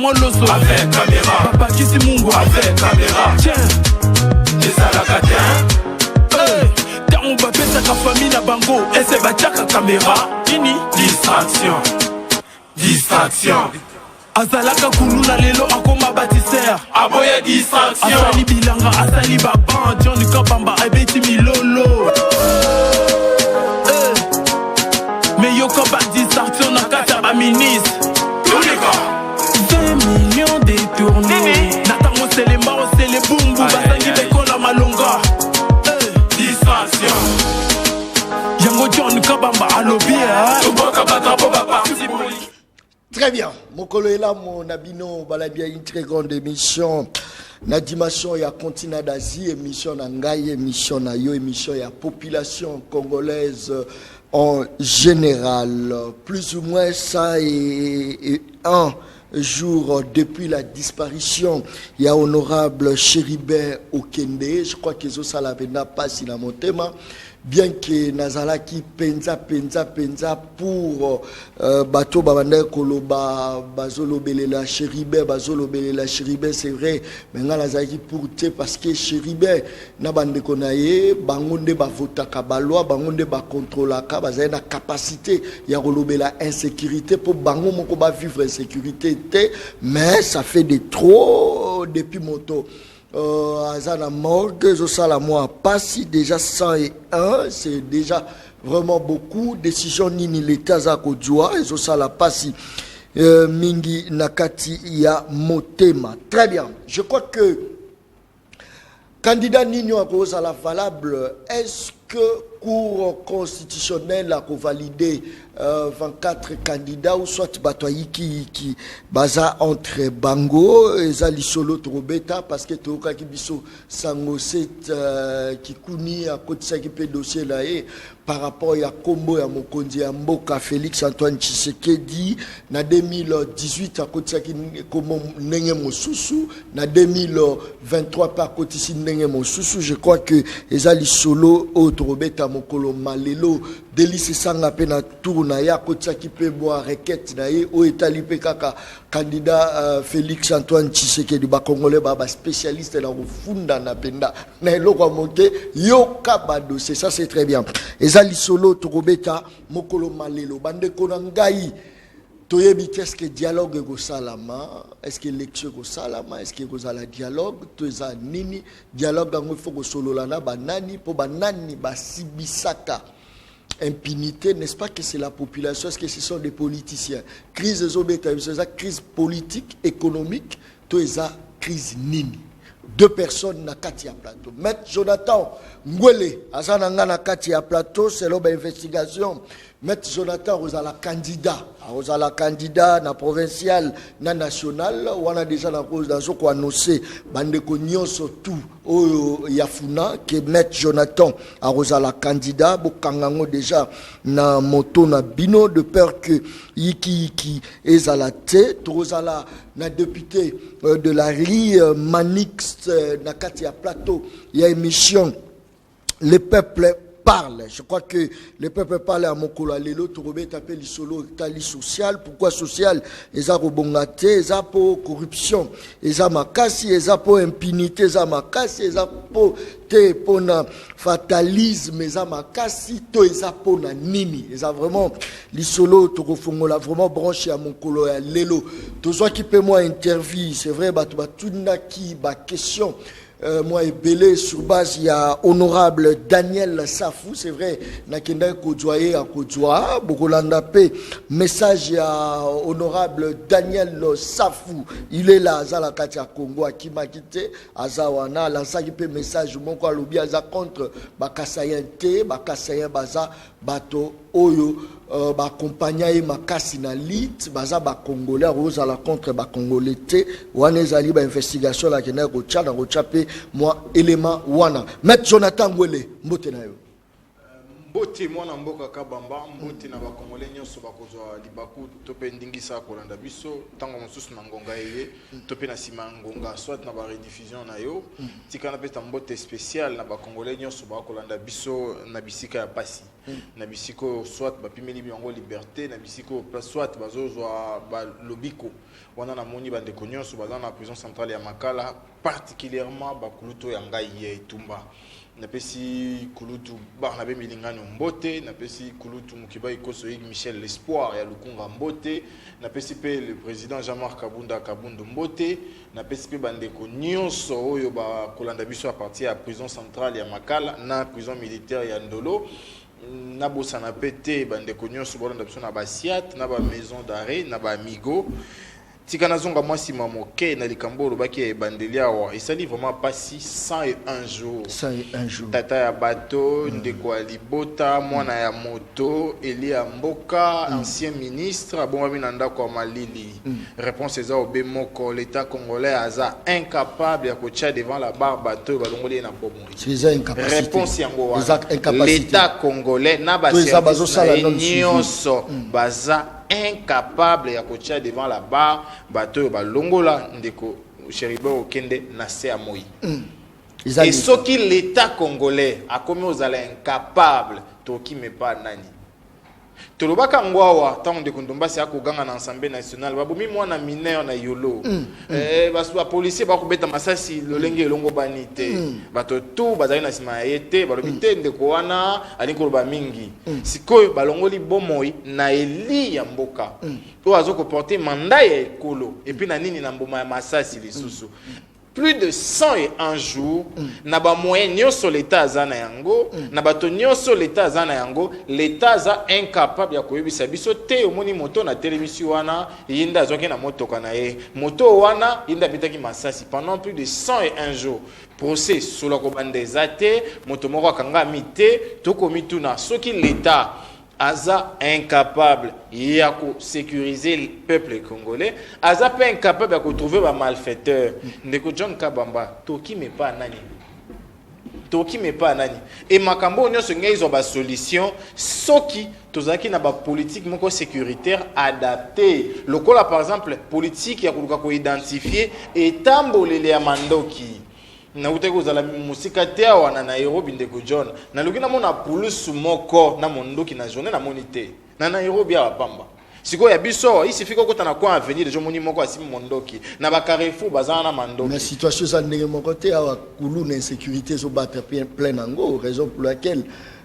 moi loso avec caméra. Papa Kisi Mungo avec caméra. Tiens les alakatins. On va péter ta famille na bango. Et c'est bataka caméra. Ini distraction. Distraction. Azalaka kuluna lelo akoma bâtisseur. Aboya distraction. Asali bilanga, asali baban. Johnny Kabamba, ebeti milolo. Mais yo koba distraction na kata ba ministre. Tous les gars 20 millions détournés. Natango c'est les morts, c'est les boum boum. Basangi bekola malonga. Distraction. Yango John Kabamba alobi. Très bien. Mokolo est là, mon abino, balabia une très grande émission. Na dimension ya continent d'Asie, émission na ngai, émission na yo, émission ya population congolaise en général. Plus ou moins ça est un jour depuis la disparition, il y a honorable Chéribert Okende. Je crois que ça n'a pas si dans mon thème. Bien que Nazalaki penza pour bateau babanda koloba bazolo belela Chéribert c'est vrai mais Nazalaki pour te parce que Chéribert na bande konaye bangonde ba vota kabalwa bangonde ba contrôler ka bazana capacité ya kolobela insécurité pour bango moko ba vivre insécurité mais ça fait de trop depuis moto Azana morgue, Zosala moi pas si déjà 101, c'est déjà vraiment beaucoup. Décision nini l'État Zakodjoa, et Zosala pas si Mingi Nakati ya Motema. Très bien, je crois que candidat Nino à cause à la valable, est-ce que Cour constitutionnelle a validé 24 candidats ou soit batoyi qui baza entre bango et zali solo trobeta parce que toka ki biso sango set qui kuni à côté ça qui peut dossier là et par rapport à combo ya mokonzi ya mboka Félix Antoine Tshisekedi na 2018 à côté ça qui comme ndenge mosusu na 2023 par côté si ndenge mosusu je crois que ezali solo trobeta mokolo malelo délice sanga pena tourna ya kotsa ki pe boire requête na ye o etali pe kaka candidat Félix Antoine Tshisekedi ba congolais ba spécialiste na kufunda na penda na eloko moke yoka ba dossier ça c'est très bien ezali solo tokobeta mokolo malelo bande kona ngai toyebi qu'est-ce que dialogue go salama est-ce que élection go salama est-ce que go la dialogue toza nini dialogue ngo faut go solola na banani po banani ba sibisaka impunité, n'est-ce pas que c'est la population, est-ce que ce sont des politiciens? Crise crise politique, économique, tout ça, crise nini. Deux personnes na Katia Plateau. Maître Jonathan Ngwele, Azananga na Katia Plateau, c'est l'investigation. Maître Jonathan Rosala candidat na provincial na national on a déjà la cause dans ce qu'on annoncé bande konyo surtout au yafuna que Maître Jonathan Rosala candidat bokangango déjà na moto na bino de peur que qui ezalate Rosala na député de la RI Manix na Katia Plateau il y a émission le peuple parle. Je crois que le peuple parle à Mokolo Lelo, Tourobé tapé le solo tali social. Pourquoi social? Eza robongate, eza pour corruption, eza makasi, eza pour impunité, eza makasi, eza pour te pona fatalisme, eza makasi, to eza pona nini. Eza vraiment le solo Torofongola vraiment branché à Mokolo Lelo. Tous ceux qui paient moi interview, c'est vrai, batuna qui ba question. Moi, belé sur base, il y a honorable Daniel Safou, c'est vrai, Nakenda Kodjoye à Kodjoa, Bokolanda P, message à honorable Daniel Safou, il est là, Azala Katia Congo, qui m'a quitté, Azawana, l'ensagipe message, mon quoi, l'oubli, Aza contre Bakasayen T, Bakasayen Baza, Bato, Oyo, accompagné makasi na lit baza ba congolais rose à la contre ba congolais té wana zali ba investigation la kena ko tcha na ko tchape moi élément wana Maître Jonathan Ngwele mbote na yo Mbote mwana mboka kabamba mbote na bakongole nyonso bakozwa libaku tope ndingisa kolanda biso tango mosusu na ngonga yeye tope na sima ngonga soit na ba rediffusion na yo tikana peta mbote spécial na bakongole nyonso bakolanda biso na bisika ya pasi na bisiko soit bapimeli biango liberté na bisiko soit bazozwa ba lobiko wana na moni bande nyonso baza na prison centrale ya Makala particulièrement bakuluto ya ngai ye Tumba na pesi kulutu barna be milingano mbote na pesi kulutu mukiba ikoso Michel l'espoir ya lukunga mbote na pesi pe le président Jean-Marc Kabundu mbote na pesi pe bandeko nyonso oyo ba kolanda biso à partir ya prison centrale ya Makala na prison militaire ya Ndolo na bosana pete bandeko nyonso bolanda biso na basiat na ba maison d'arrêt na ba amigo tikana zonga mwasi mamoke na likambolo baki e bandelia wa esali vraiment pasi 101 jours 101 jours tata ya bato ndeko alibota mwana ya moto Elia Mboka ancien ministre bon ami nanda kwa malili réponse eza obemoko l'état congolais aza incapable ya kocha devant la barre bato balongoli na bomo réponse yango wa l'état congolais na ba service nyonso baza incapable ya kocha devant la barre bato balongola ndeko Cheribo okende na se ya moi et ce qui l'état congolais a commis aux allés incapable toki me pas nani tolobaka ngwawa tango ndeko Ndombasi akoganga na Assemblée nationale babomi mwana mineur na yolo baso ba policier ba kobeta masasi lolenge elongo banite bato tout bazali na sima yete balobi te ndeko wana alinko ba mingi sikoyo balongoli bomoi na Eli ya Mboka to azoko porter mandat ya ekolo et puis na nini na mboma ya masasi lisusu plus de 101 jours na ba moyen nyonso l'état azana yango na bato nyonso l'état azana yango l'état za incapable ya koyebisa biso te omoni moto na télévision wana yinda azoke na motoka na ye moto wana yinda bitaki masasi pendant plus de 101 jours procès sur la kobande zate moto moko akanga mité to komituna soki l'état aza incapable ya sécuriser le peuple congolais, aza pas incapable de trouver un malfaiteur. Ndeko John Kabamba, toki me pas nani. Toki me pas nani. Et makambo nyonso ngaizo ba solution soki tozaki na ba politique moko sécuritaire adapté. Lokola par exemple politique ya kuluka ko identifier etambolele ya mandoki. Na uteko zala musika te wana na Nairobi ndeko John na lukina mona pulusu moko na mondoki na journée na monité na Nairobi ya pamba siko ya biso ici fiko kota na kwa avenir de moni moko asimi mondoki na ba Carrefour bazana na mandoki mais situation za ndenge moko te awa kulu na insécurité zo battre plein nango raison pour laquelle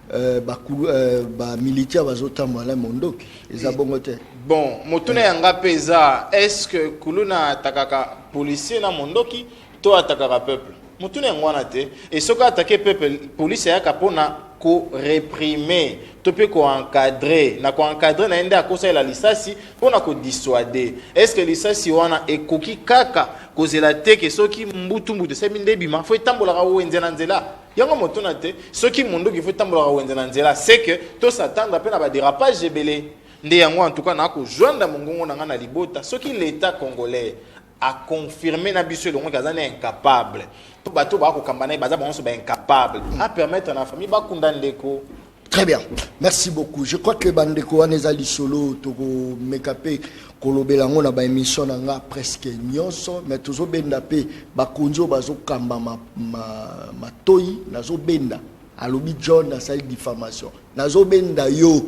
ba militaire bazotamba la mondoki eza bongo te bon motuna yanga peza est-ce que kulu na takaka policier na mondoki to atakaka peuple mutune ngwana te et soka attaquer peuple police ya kapona ko réprimer to pe ko encadrer na ko encadrer na enda kosa la lisasi pona ko dissuader est-ce que lisasi wana ekoki kaka kozela te ke soki mbutu se minde bima fo etambola ka wenze na nzela yango motuna te soki mundu ki fo etambola ka wenze na nzela c'est que to s'attendre pe na ba dérapage ebele nde yango en tout cas na ko joindre mongongo na ngana libota soki l'état congolais a confirmé na biso longo kazana incapable to bato ba ko kambana baza bonso ba incapable à permettre na famille ba kunda ndeko. Très bien, merci beaucoup. Je crois que bandeko anezali solo to mekape kolobela ngo na ba émission nga presque nyonso mais tozo benda pe ba konzo bazo kamba ma toyi nazo benda alobi John na sali diffamation nazo benda yo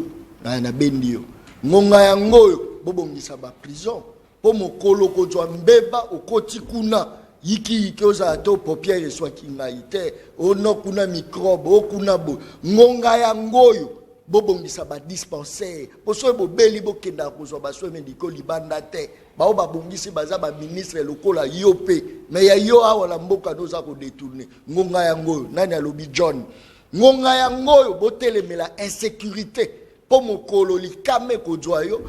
na bendi yo ngonga yango bobongisa ba prison po mokolo kozwa mbeba okoti kuna yiki oza to paupière soit kingaite ono kuna microbe okuna bo ngonga ya ngoyo bobongisa ba dispensaire po so bobeli bokenda kozwa ba soins médicaux libanda te bao babongisi baza ba ministre lokola yope mais ya yo awa la mboka noza ko détourner ngonga ya ngoyo nani alobi John ngonga ya ngoyo botelemela insécurité po mokolo likame kozwa yo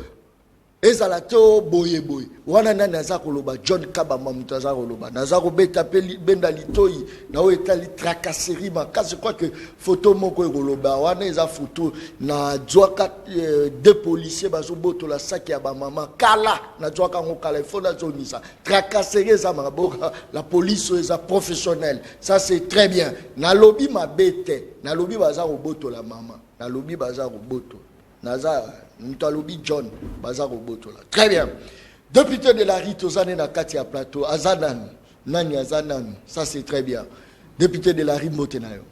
ezala to boye boye wana nani aza koloba John Kabamba mutu aza koloba naza kobeta pe benda litoi na o etali tracasserie makasi. Je crois que photo moko ekoloba wana eza photo na zwaka deux policiers bazo boto la sac ya ba maman kala na zwaka ngo kala faut na zonisa tracasserie za maboka la police eza professionnelle. Ça c'est très bien. Na lobby mabete na lobby baza roboto la maman na lobby baza roboto naza Ntalobi John Bazar Obotola. Très bien. Député de la RIT aux années Katia Plateau, Azanan, Nani Azanan, ça c'est très bien. Député de la RIT Mbotenayo.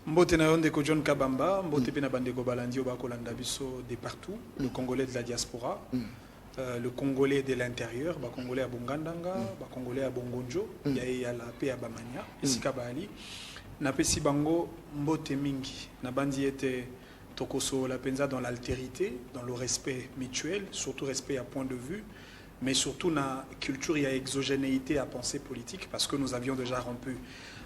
Mbotenayo ndeko John Kabamba, Mbotepena Bandeko Balandi Obakolanda Biso de partout, le Congolais de la diaspora, le Congolais de l'intérieur, le Congolais à Bongandanga, le Congolais à Bongonjo, il y a la paix à Bamania, ici Kabali. Napesi Bango Mbote Mingi, Nabandi était Tokoso la penza dans l'altérité, dans le respect mutuel, surtout respect à point de vue, mais surtout dans la culture et exogénéité à pensée politique, parce que nous avions déjà rompu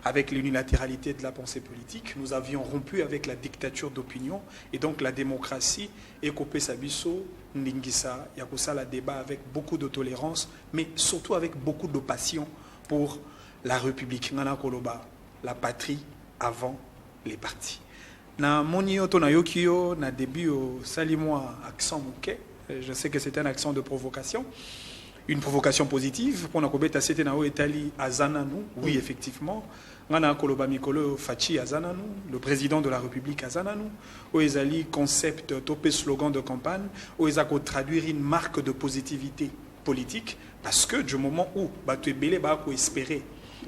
avec l'unilatéralité de la pensée politique, nous avions rompu avec la dictature d'opinion, et donc la démocratie, Ekopé Sabiso, Ndingisa, Yakosa la débat avec beaucoup de tolérance, mais surtout avec beaucoup de passion pour la République, Nana Koloba, la patrie avant les partis. Na moni oto na yokio na début au salimoi accent mouké. Je sais que c'est un accent de provocation, une provocation positive. Pour nakobeta c'était na o Italie azananu. Oui effectivement. Ngana koloba mikolo fachi azananu, le président de la République azananu. O ezali concept topé slogan de campagne. O ezako traduire une marque de positivité politique parce que du moment où batu ebele ba ko espérer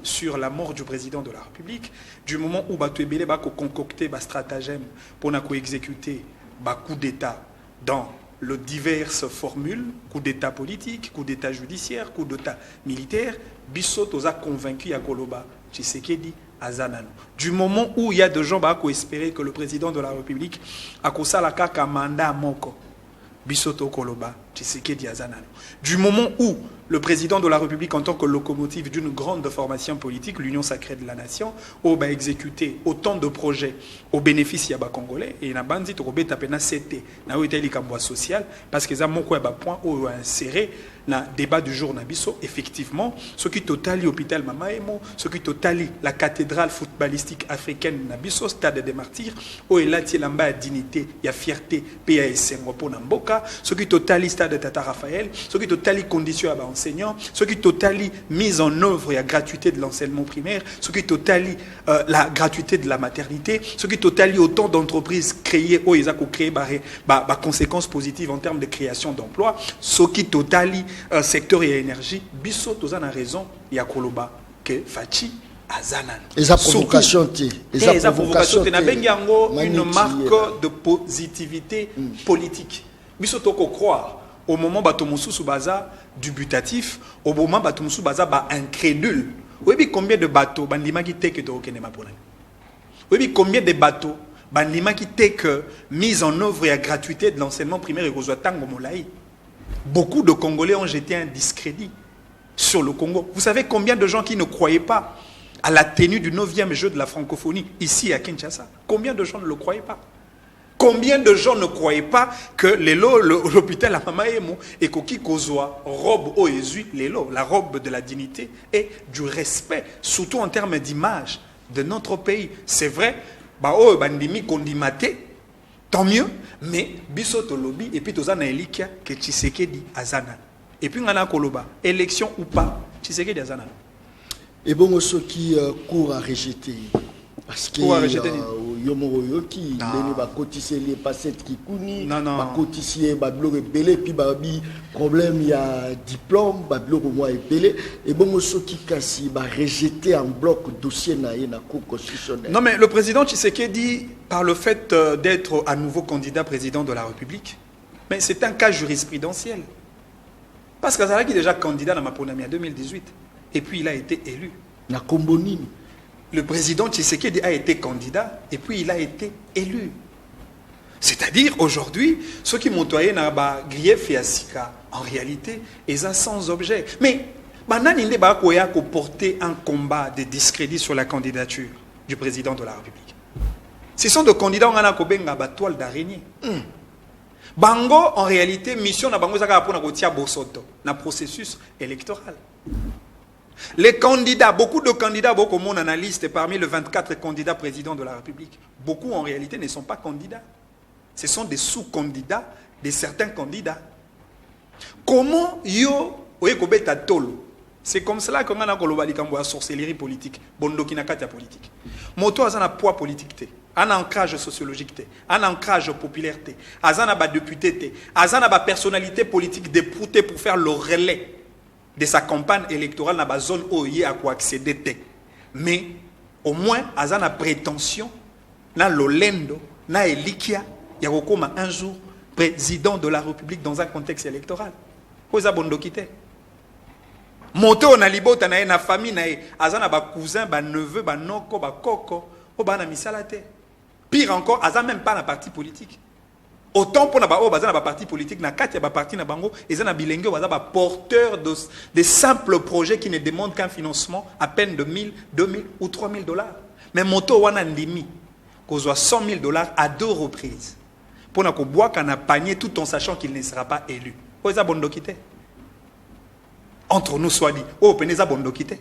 sur la mort du président de la République, du moment où Bato Ebele va concocter un stratagème pour exécuter un coup d'État dans les diverses formules, coup d'État politique, coup d'État judiciaire, coup d'État militaire, Bissot a convaincu à Koloba, Tshisekedi, Azanano. Du moment où il y a des gens qui espérer que le président de la République a un mandat moko, Bissot Koloba, Tshisekedi, Azanano. Du moment où le président de la République, en tant que locomotive d'une grande formation politique, l'Union sacrée de la nation, a exécuté autant de projets au bénéfice des Congolais. Et il y a bandit qui a été social parce qu'ils ont un point où inséré dans le débat du jour Nabiso. Effectivement, ce qui totalise l'hôpital Mamaemo, ce qui totalise la cathédrale footballistique africaine Nabiso, stade des martyrs, où il y a la dignité, il y a fierté, PASM pour Namboka, ce qui totalise stade de Tata Raphaël, ce qui totalise conditions à enseignants, ce qui totalise mise en œuvre et la gratuité de l'enseignement primaire, ce qui totalise la gratuité de la maternité, ce qui totalise autant d'entreprises créées, où ils ont créé des conséquences positives en termes de création d'emplois, ce qui totalise secteur et énergie, Bissot, tous en a raison, il y a Koloba, que Fachi, Azanan. Et sa provocation, une marque de positivité politique. Bissot, on croire. Au moment où Batomousou Baza dubitatif, au moment où Batomousou Baza incrédule. Oui, combien de bateaux bandima qui te que de Okenema pour oui, combien de bateaux bandima qui te que mise en œuvre et à gratuité de l'enseignement primaire et Rozotango Molaï. Beaucoup de Congolais ont jeté un discrédit sur le Congo. Vous savez combien de gens qui ne croyaient pas à la tenue du 9e jeu de la francophonie ici à Kinshasa? Combien de gens ne le croyaient pas? Combien de gens ne croyaient pas que l'hôpital à Mamaemo et Koki Kozwa, robe au Jésus, la robe de la dignité et du respect, surtout en termes d'image de notre pays. C'est vrai, bandimi kondimate, tant mieux, mais bisoto lobby et puis tozana elikia que Tshisekedi azana. Et puis ngana koloba, élection ou pas, Tshisekedi azana. Et bon, ceux qui courent à rejeter. Parce que Yomoro qui va cotiser les passettes qui kuni, va cotiser bablo rebelle puis babi problème il y a diplôme bablo au moins rebelle et bon ceux qui cassi va rejeter en bloc dossier na cour constitutionnelle. Non mais le président Tshisekedi par le fait d'être à nouveau candidat président de la République, mais c'est un cas jurisprudentiel. Parce que Zalaki est déjà candidat dans ma Maponami en 2018 et puis il a été élu. Na Kombonini. Le président Tshisekedi a été candidat et puis il a été élu. C'est-à-dire, aujourd'hui, ceux qui montoyaient dans le grief et Asika, en réalité, ils sont sans objet. Mais, il faut porter un combat de discrédit sur la candidature du président de la République. Ce sont des candidats qui ont une toile d'araignée. Bango, en réalité, mission na bango zaka pour na bosoto na processus électoral. Les candidats, beaucoup de candidats, beaucoup mon analyste parmi les 24 candidats présidents de la République, beaucoup en réalité ne sont pas candidats. Ce sont des sous-candidats de certains candidats. Comment yo oyekobeta tolo? C'est comme cela qu'on a kolobali kambo sorcellerie politique, bondoki na katia politique. Moto azana poids politique te, un ancrage sociologique te, un ancrage populaire te, azana ba député te, azana ba personnalité politique dépoutée pour faire le relais de sa campagne électorale dans la zone où il y a quoi accéder. Mais au moins azana prétention na lolendo na elikia ya kokoma un jour président de la République dans un contexte électoral. Koza bondoki te. Moto na libota na na famille na azana ba cousin ba neveu ba noko ba koko o ba na misala te. Pire encore, azana même pas na parti politique. Autant pour na ba o bazana ba parti politique na kati ya ba parti na bango ezana bilenge bazana ba porteur de simples projets qui ne demandent qu'un financement à peine de 1000, 2000 ou 3000 dollars. Mais moto wana ndimi kozwa 100 000 dollars à 2 reprises. Pour na ko boire kana panier tout en sachant qu'il ne sera pas élu. Oza bondokite. Entre nous soit dit, oh peneza bondokite.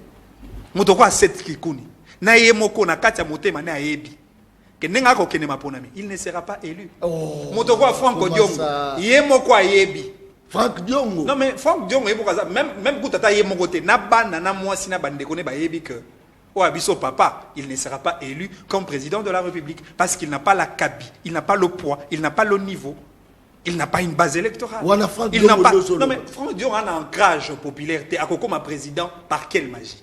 Moto kwa 7 kikuni. Na yemoko na kati ya motema na yebi. Que nenga ko kenema ponami, il ne sera pas élu. Oh, moto kwa Franck Diongo. Yemoko yebi. Franck Diongo. Non mais Franck Diongo yebo kaza même kutata yemoko te na bana na mwasi na bandeko ne ba yebi que oh abiso papa, il ne sera pas élu comme président de la République parce qu'il n'a pas la cabine, il n'a pas le poids, il n'a pas le niveau. Il n'a pas une base électorale. Il n'a pas. Non mais Franck Diongo a un ancrage populaire. À comme président, par quelle magie?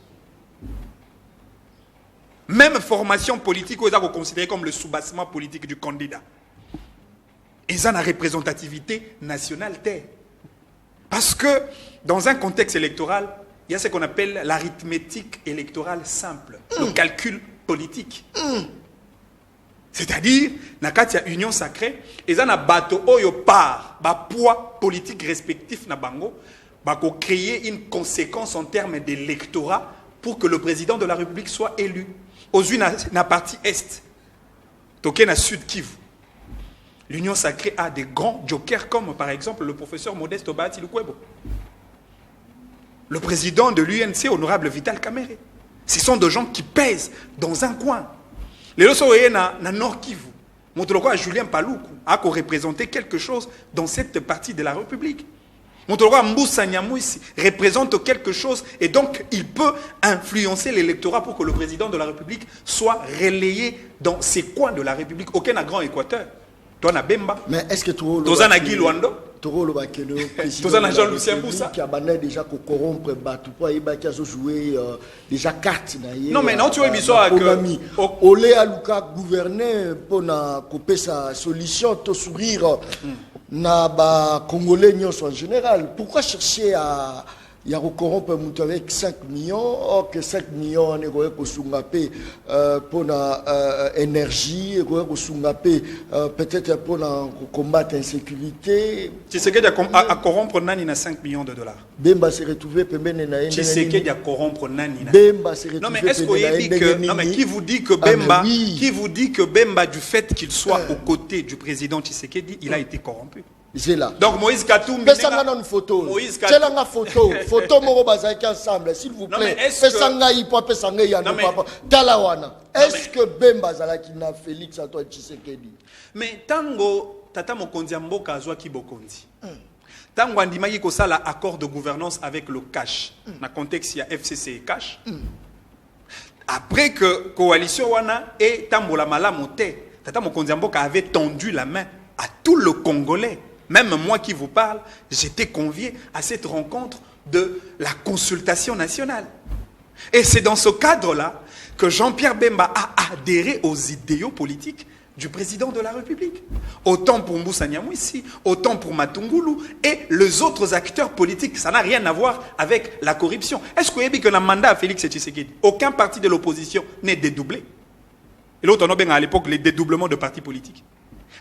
Même formation politique, ils ont considéré comme le soubassement politique du candidat. Ils ont la représentativité nationale. Parce que dans un contexte électoral, il y a ce qu'on appelle l'arithmétique électorale simple, le calcul politique. C'est-à-dire, dans la union sacrée, ils ont un bateau oyo par ba poids politique respectif na bango, ba ko créer une conséquence en termes d'électorat pour que le président de la République soit élu. Aujourd'hui, dans la partie est, toké na sud Kivu, l'union sacrée a des grands jokers comme par exemple le professeur Modeste Obati Lukwebo, le président de l'UNC, honorable Vital Kamerhe. Ce sont des gens qui pèsent dans un coin. Les lois sont na Nord Kivu. Montoloko Julien Paloukou a représenté quelque chose dans cette partie de la République. Montoloko Mboussa Nyamouissi représente quelque chose et donc il peut influencer l'électorat pour que le président de la République soit relayé dans ces coins de la République. Aucun n'a grand Équateur. Toi na Bemba. Mais est-ce que tu as na Guy Luando? Jean-Lucien Boussa qui a déjà corrompre qui a joué déjà carte non mais non tu vois l'histoire que Olé Aluka gouverner pour na couper sa solution to sourire na ba congolais en général. Pourquoi chercher à il y a corrompre avec 5 millions, or que 5 millions on est pour la énergie, peut-être pour combattre l'insécurité. Tu sais qu'il y a corrompre nani na 5 millions de dollars. Bemba s'est retrouvé pembeni na tu sais qu'il y a corrompre nani na. Bemba s'est retrouvé. Non mais est-ce que non mais qui vous dit que Bemba qui vous dit que Bemba du fait qu'il soit aux côtés du président Tshisekedi, il a été corrompu? C'est là. Donc Moïse Katumbi. Fais-ça une photo. Moïse Katumbi. C'est la photo. Photo Moro Bazaki ensemble, s'il vous plaît. Fais-ça une papa, fais-ça une Talawana. Est-ce que Bemba Zalaki na Félix Antoine Tshisekedi? Mais tango tata mokonzi mboka azwa ki bokonzi. Tango andimaki ko sala accord de gouvernance avec le cash. Na contexte ya FCC et cash. Après que coalition wana et tambola malamu te, tata mokonzi mboka avait tendu la main à tout le Congolais. Même moi qui vous parle, j'étais convié à cette rencontre de la consultation nationale. Et c'est dans ce cadre-là que Jean-Pierre Bemba a adhéré aux idéaux politiques du président de la République. Autant pour Mboussa Nyamouissi, autant pour Matungulu et les autres acteurs politiques. Ça n'a rien à voir avec la corruption. Est-ce que vous avez dit que le mandat à Félix Tshisekedi, aucun parti de l'opposition n'est dédoublé? Et l'autre, on a à l'époque les dédoublements de partis politiques.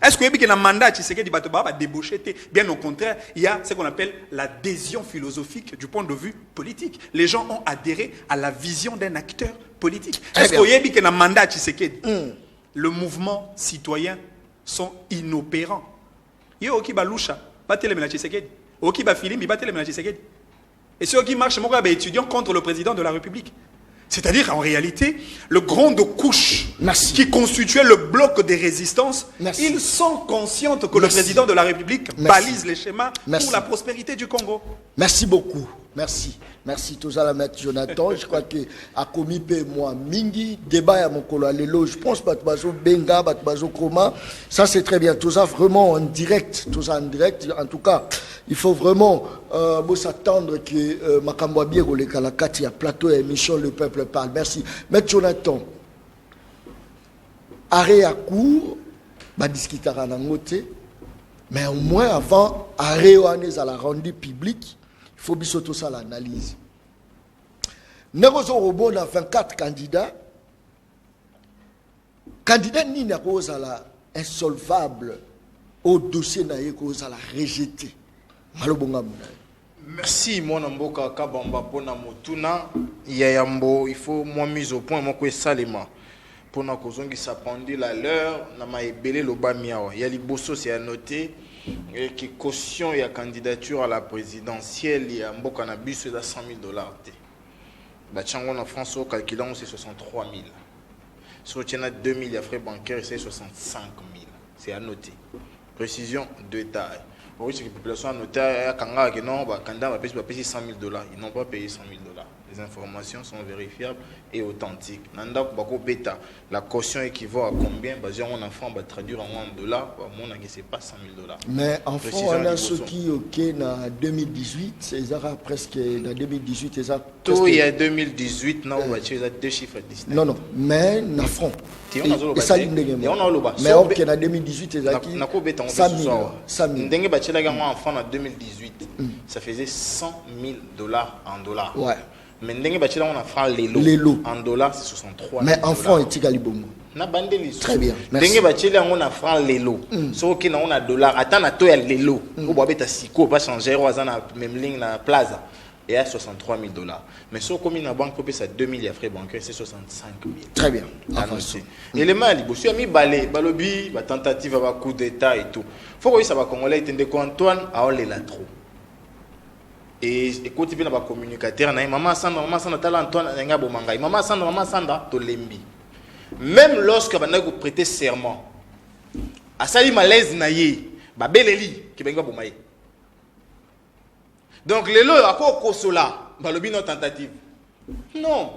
Est-ce que vous avez dit que le mandat à Tshisekedi va débaucher? Bien au contraire, il y a ce qu'on appelle l'adhésion philosophique du point de vue politique. Les gens ont adhéré à la vision d'un acteur politique. Est-ce que vous avez dit que le mandat à Tshisekedi, le mouvement citoyen sont inopérants? Yo oki ba lusha, ba telemena Tshisekedi. Oki ba filimbi, ba telemena Tshisekedi. Et ceux qui marchent, mon étudiants contre le président de la République. C'est-à-dire, en réalité, le grande couche qui constituait le bloc des résistances, ils sont conscients que le président de la République balise les schémas pour la prospérité du Congo. Merci beaucoup. Merci. Merci, Tozala Maître Jonathan. Je crois que à Komipe, moi, Mingi, débat à mon colo, je pense Batbazo Benga, Batbazo Kroma. Ça, c'est très bien. Toza vraiment en direct. Toza en direct. En tout cas, il faut vraiment s'attendre que Makambo Biero, le Kalakati, à plateau et émission Le Peuple parle. Merci. Maître Jonathan, arrêt à court, discuter à Nangote, mais au moins avant, arrêt à la rendue publique. Il faut bien tout ça l'analyse. Nous avons 24 candidats. Candidats ni na cause la insolvable au dossier na cause la rejeté. Merci mon amboka kabamba pona motuna yayambo il faut moi mise au point moi ko salema pona kozongi sa pendule à l'heure na maebele loba miawa ya liboso c'est à noter qui caution et candidature à la présidentielle il y a mboka na biso de $100,000 ba chango na France au calculant c'est 63,000 sur tient 2,000 il y a frais bancaires c'est 65,000 c'est à noter précision détail oui c'est que la population a noté à Kanga que non bah candidat va payer $100,000 ils n'ont pas payé $100,000. Les informations sont vérifiables et authentiques. Nanda bako beta la caution équivaut à combien basé on enfant va traduire en dollars mon que c'est pas $100,000. Mais en France on a ceux qui OK na 2018 c'est presque dans 2018 c'est ça tout il y a 2018 non on va tirer deux chiffres distincts. Non mais na franc et ça mais OK na 2018 c'est ça qui na ko beta on ça ndenge ba tirer ga enfant en 2018 ça faisait $100,000 en dollars. Ouais. Mais ndenge bachila on a franc lelo en dollars c'est 63. Mais enfant est égal bongo. Na bandeli. Très bien. Merci. Ndenge bachila on a franc lelo. So ki na on a dollar ata na to ya lelo. Ko bo beta siko pas changer oza na même ligne na plaza et à $63,000. Mais so comme na banque peut ça 2,000 ya frais bancaires c'est 65,000. Très bien. Élément liboso ya mi balé balobi ba tentative ba coup d'état et tout. Faut que ça va congolais etende ko Antoine a on la trop. Et écoute bien ba communicateur na maman Sandra tala Antoine nga bomangai maman Sandra to lembi même lorsque ba na ko prêter serment asali malaise na ye ba beleli ki benga bomaye donc lelo ako kosola ba lobi no tentative non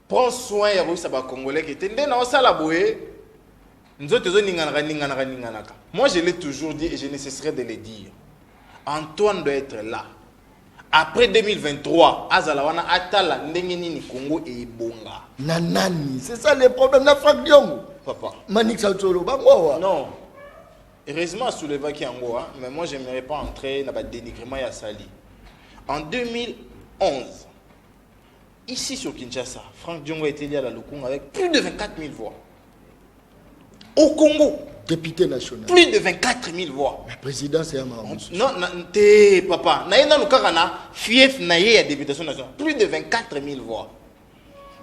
prends soin ya ça ba congolais qui était na osala boye nzoto zo ningana ka moi je l'ai toujours dit et je ne cesserai de le dire. Antoine doit être là. Après 2023, Azalawana Atala Ndengenini Congo et Bonga. Nanani, c'est ça le problème de Franck Diongo. Papa. Manik Saltolo, Bangoa. Non. Heureusement, soulever qui Angoa, mais moi, je n'aimerais pas entrer dans le dénigrement à Sali. En 2011, ici sur Kinshasa, Franck Diongo a été lié à la Lukunga avec plus de 24 000 voix. Au Congo. Député national. Plus de 24 000 voix. Le président, c'est un non, t'es papa. Naïna Nukagana, fief naïe à députation nationale. Plus de 24 000 voix.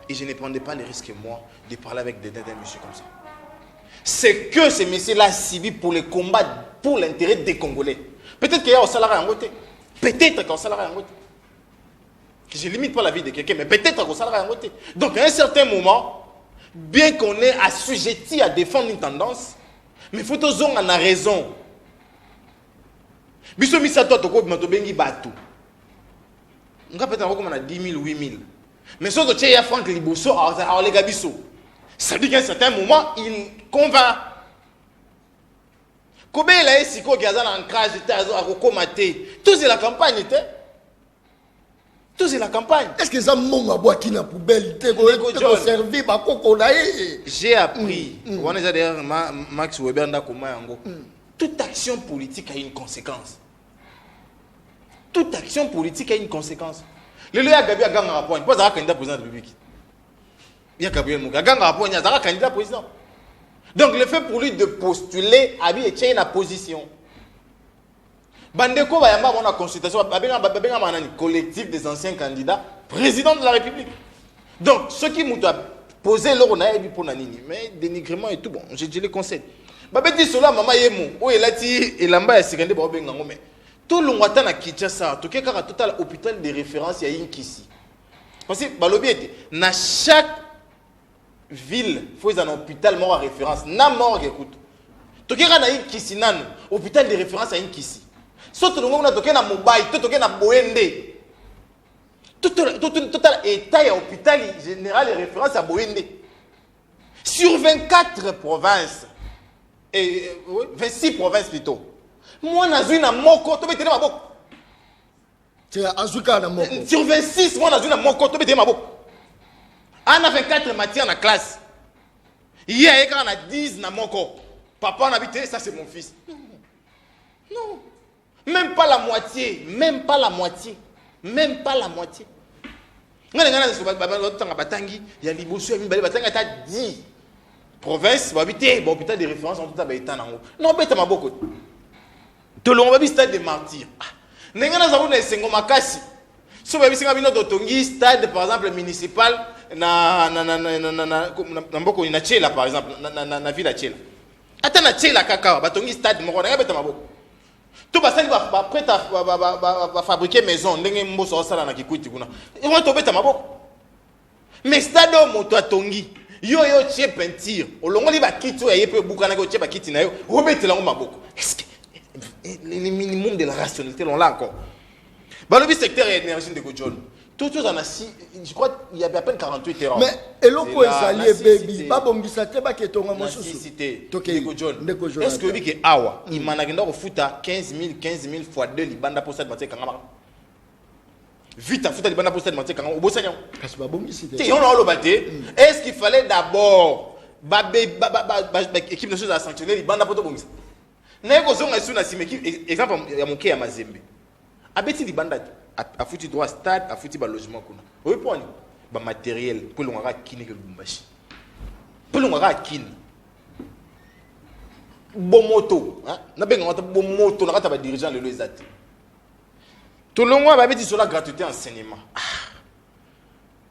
Et je ne prendais pas le risque, moi, de parler avec des messieurs comme ça. C'est que ces messieurs-là ciblent pour les combats, pour l'intérêt des Congolais. Peut-être qu'il y a un salarié en côté. Peut-être qu'il y a un salarié en côté. Je ne limite pas la vie de quelqu'un, mais peut-être qu'il y a un salarié en côté. Donc, à un certain moment, bien qu'on est assujetti à défendre une tendance, mais il faut que on a raison. Biso misato to ko bimato bengi batu. Nga peut-être comme on a 10 000 8 000. Mais so to tche ya Franck Liboso a les gabiso. Ça dit qu'à un certain moment il convainc. Kobe la esiko ki azana ancrage tazo a kokomate. Tout c'est la campagne était. Tout c'est la campagne. Est-ce que ça m'a boit qui na poubelle te conserver ba koko na e. J'ai appris. On est d'ailleurs Max Weber nda koma yango. Toute action politique a une conséquence. Toute action politique a une conséquence. Le lieu a Gabi a gagné un rapport. Il pose un candidat président de la République. Il y a Gabriel Mouka. Il a gagné un rapport. Il y a un candidat président. Donc le fait pour lui de postuler a bien été une position. Bandeko va y avoir une consultation. Collectif des anciens candidats président de la République. Donc ceux qui m'ont posé leur naïve pour nanini. Mais dénigrement et tout bon. Je les conseille. babeti solo mama yemo o elati elamba ya sikande ba obenga ngome to longwata na Kinshasa to keka total hôpital de référence ya Inkisi parce que balobi était na chaque ville faut un hôpital mort à référence na mort écoute to keka na Inkisi nan hôpital de référence à Inkisi soto longo na to kena Mobile to kena Boende total état ya hôpital général de référence à Boende sur 24 provinces et 26 provinces plutôt. Moi, je suis moko, tu ma boko. Sur 26, moi, je suis moko, tu ma boko. On a 24 matières dans la classe. Hier, quand on a 10 na moko, papa on a habité, ça c'est mon fils. Non. Même pas la moitié. Même pas la moitié. Même pas la moitié. Il y a l'Ibosu, il y a 10. Province, habiter, hôpital de référence en tout cas, non, mais tu beaucoup. Tout le monde stade de martyrs. N'enga na zaru na sengo makasi. So ba bisinga bino dotongi stade par exemple municipal na mboko ina Chela par exemple na ville à Chela. Ata na Chela kaka batongi stade moko na beta maboko. To basali ba prêt à fabriquer maison ndenge mboso sala na kikuiti kuna. Et moi to beta maboko. Mais stade moto atongi yo tie peinture olongoli ba kitu ya yepe bukana ko tie ba kiti na yo robetela ngo maboko. Est-ce que le minimum de la rationalité on l'a encore. Bah le secteur énergie de Godjon. Tout chose en a je crois il y avait à peine 48 heures. Mais eloko ezali baby ba bombisa te ba ketonga mosusu. De Godjon. Est-ce que biki awa imana kenda ko futa 15 000 fois 2 libanda pour cette matière kangama. Vite à foutre libanda pour cette matière kangama obosanya. Kasi ba bombisi te. On a le batté. Est-ce qu'il fallait d'abord équipe de choses à sanctionner libanda pour to bombisa. Nego zonga suna simeki exemple ya moke ya Mazembe. Abeti libanda a foutu droit stade a foutu ba logement kuna. Oui point ba matériel pour l'ongara kini ke Lubumbashi. Pour l'ongara kini. Bon moto, hein? Na benga ngata bon moto na kata ba dirigeant le ezati. Tout le monde ba beti sur la gratuité enseignement.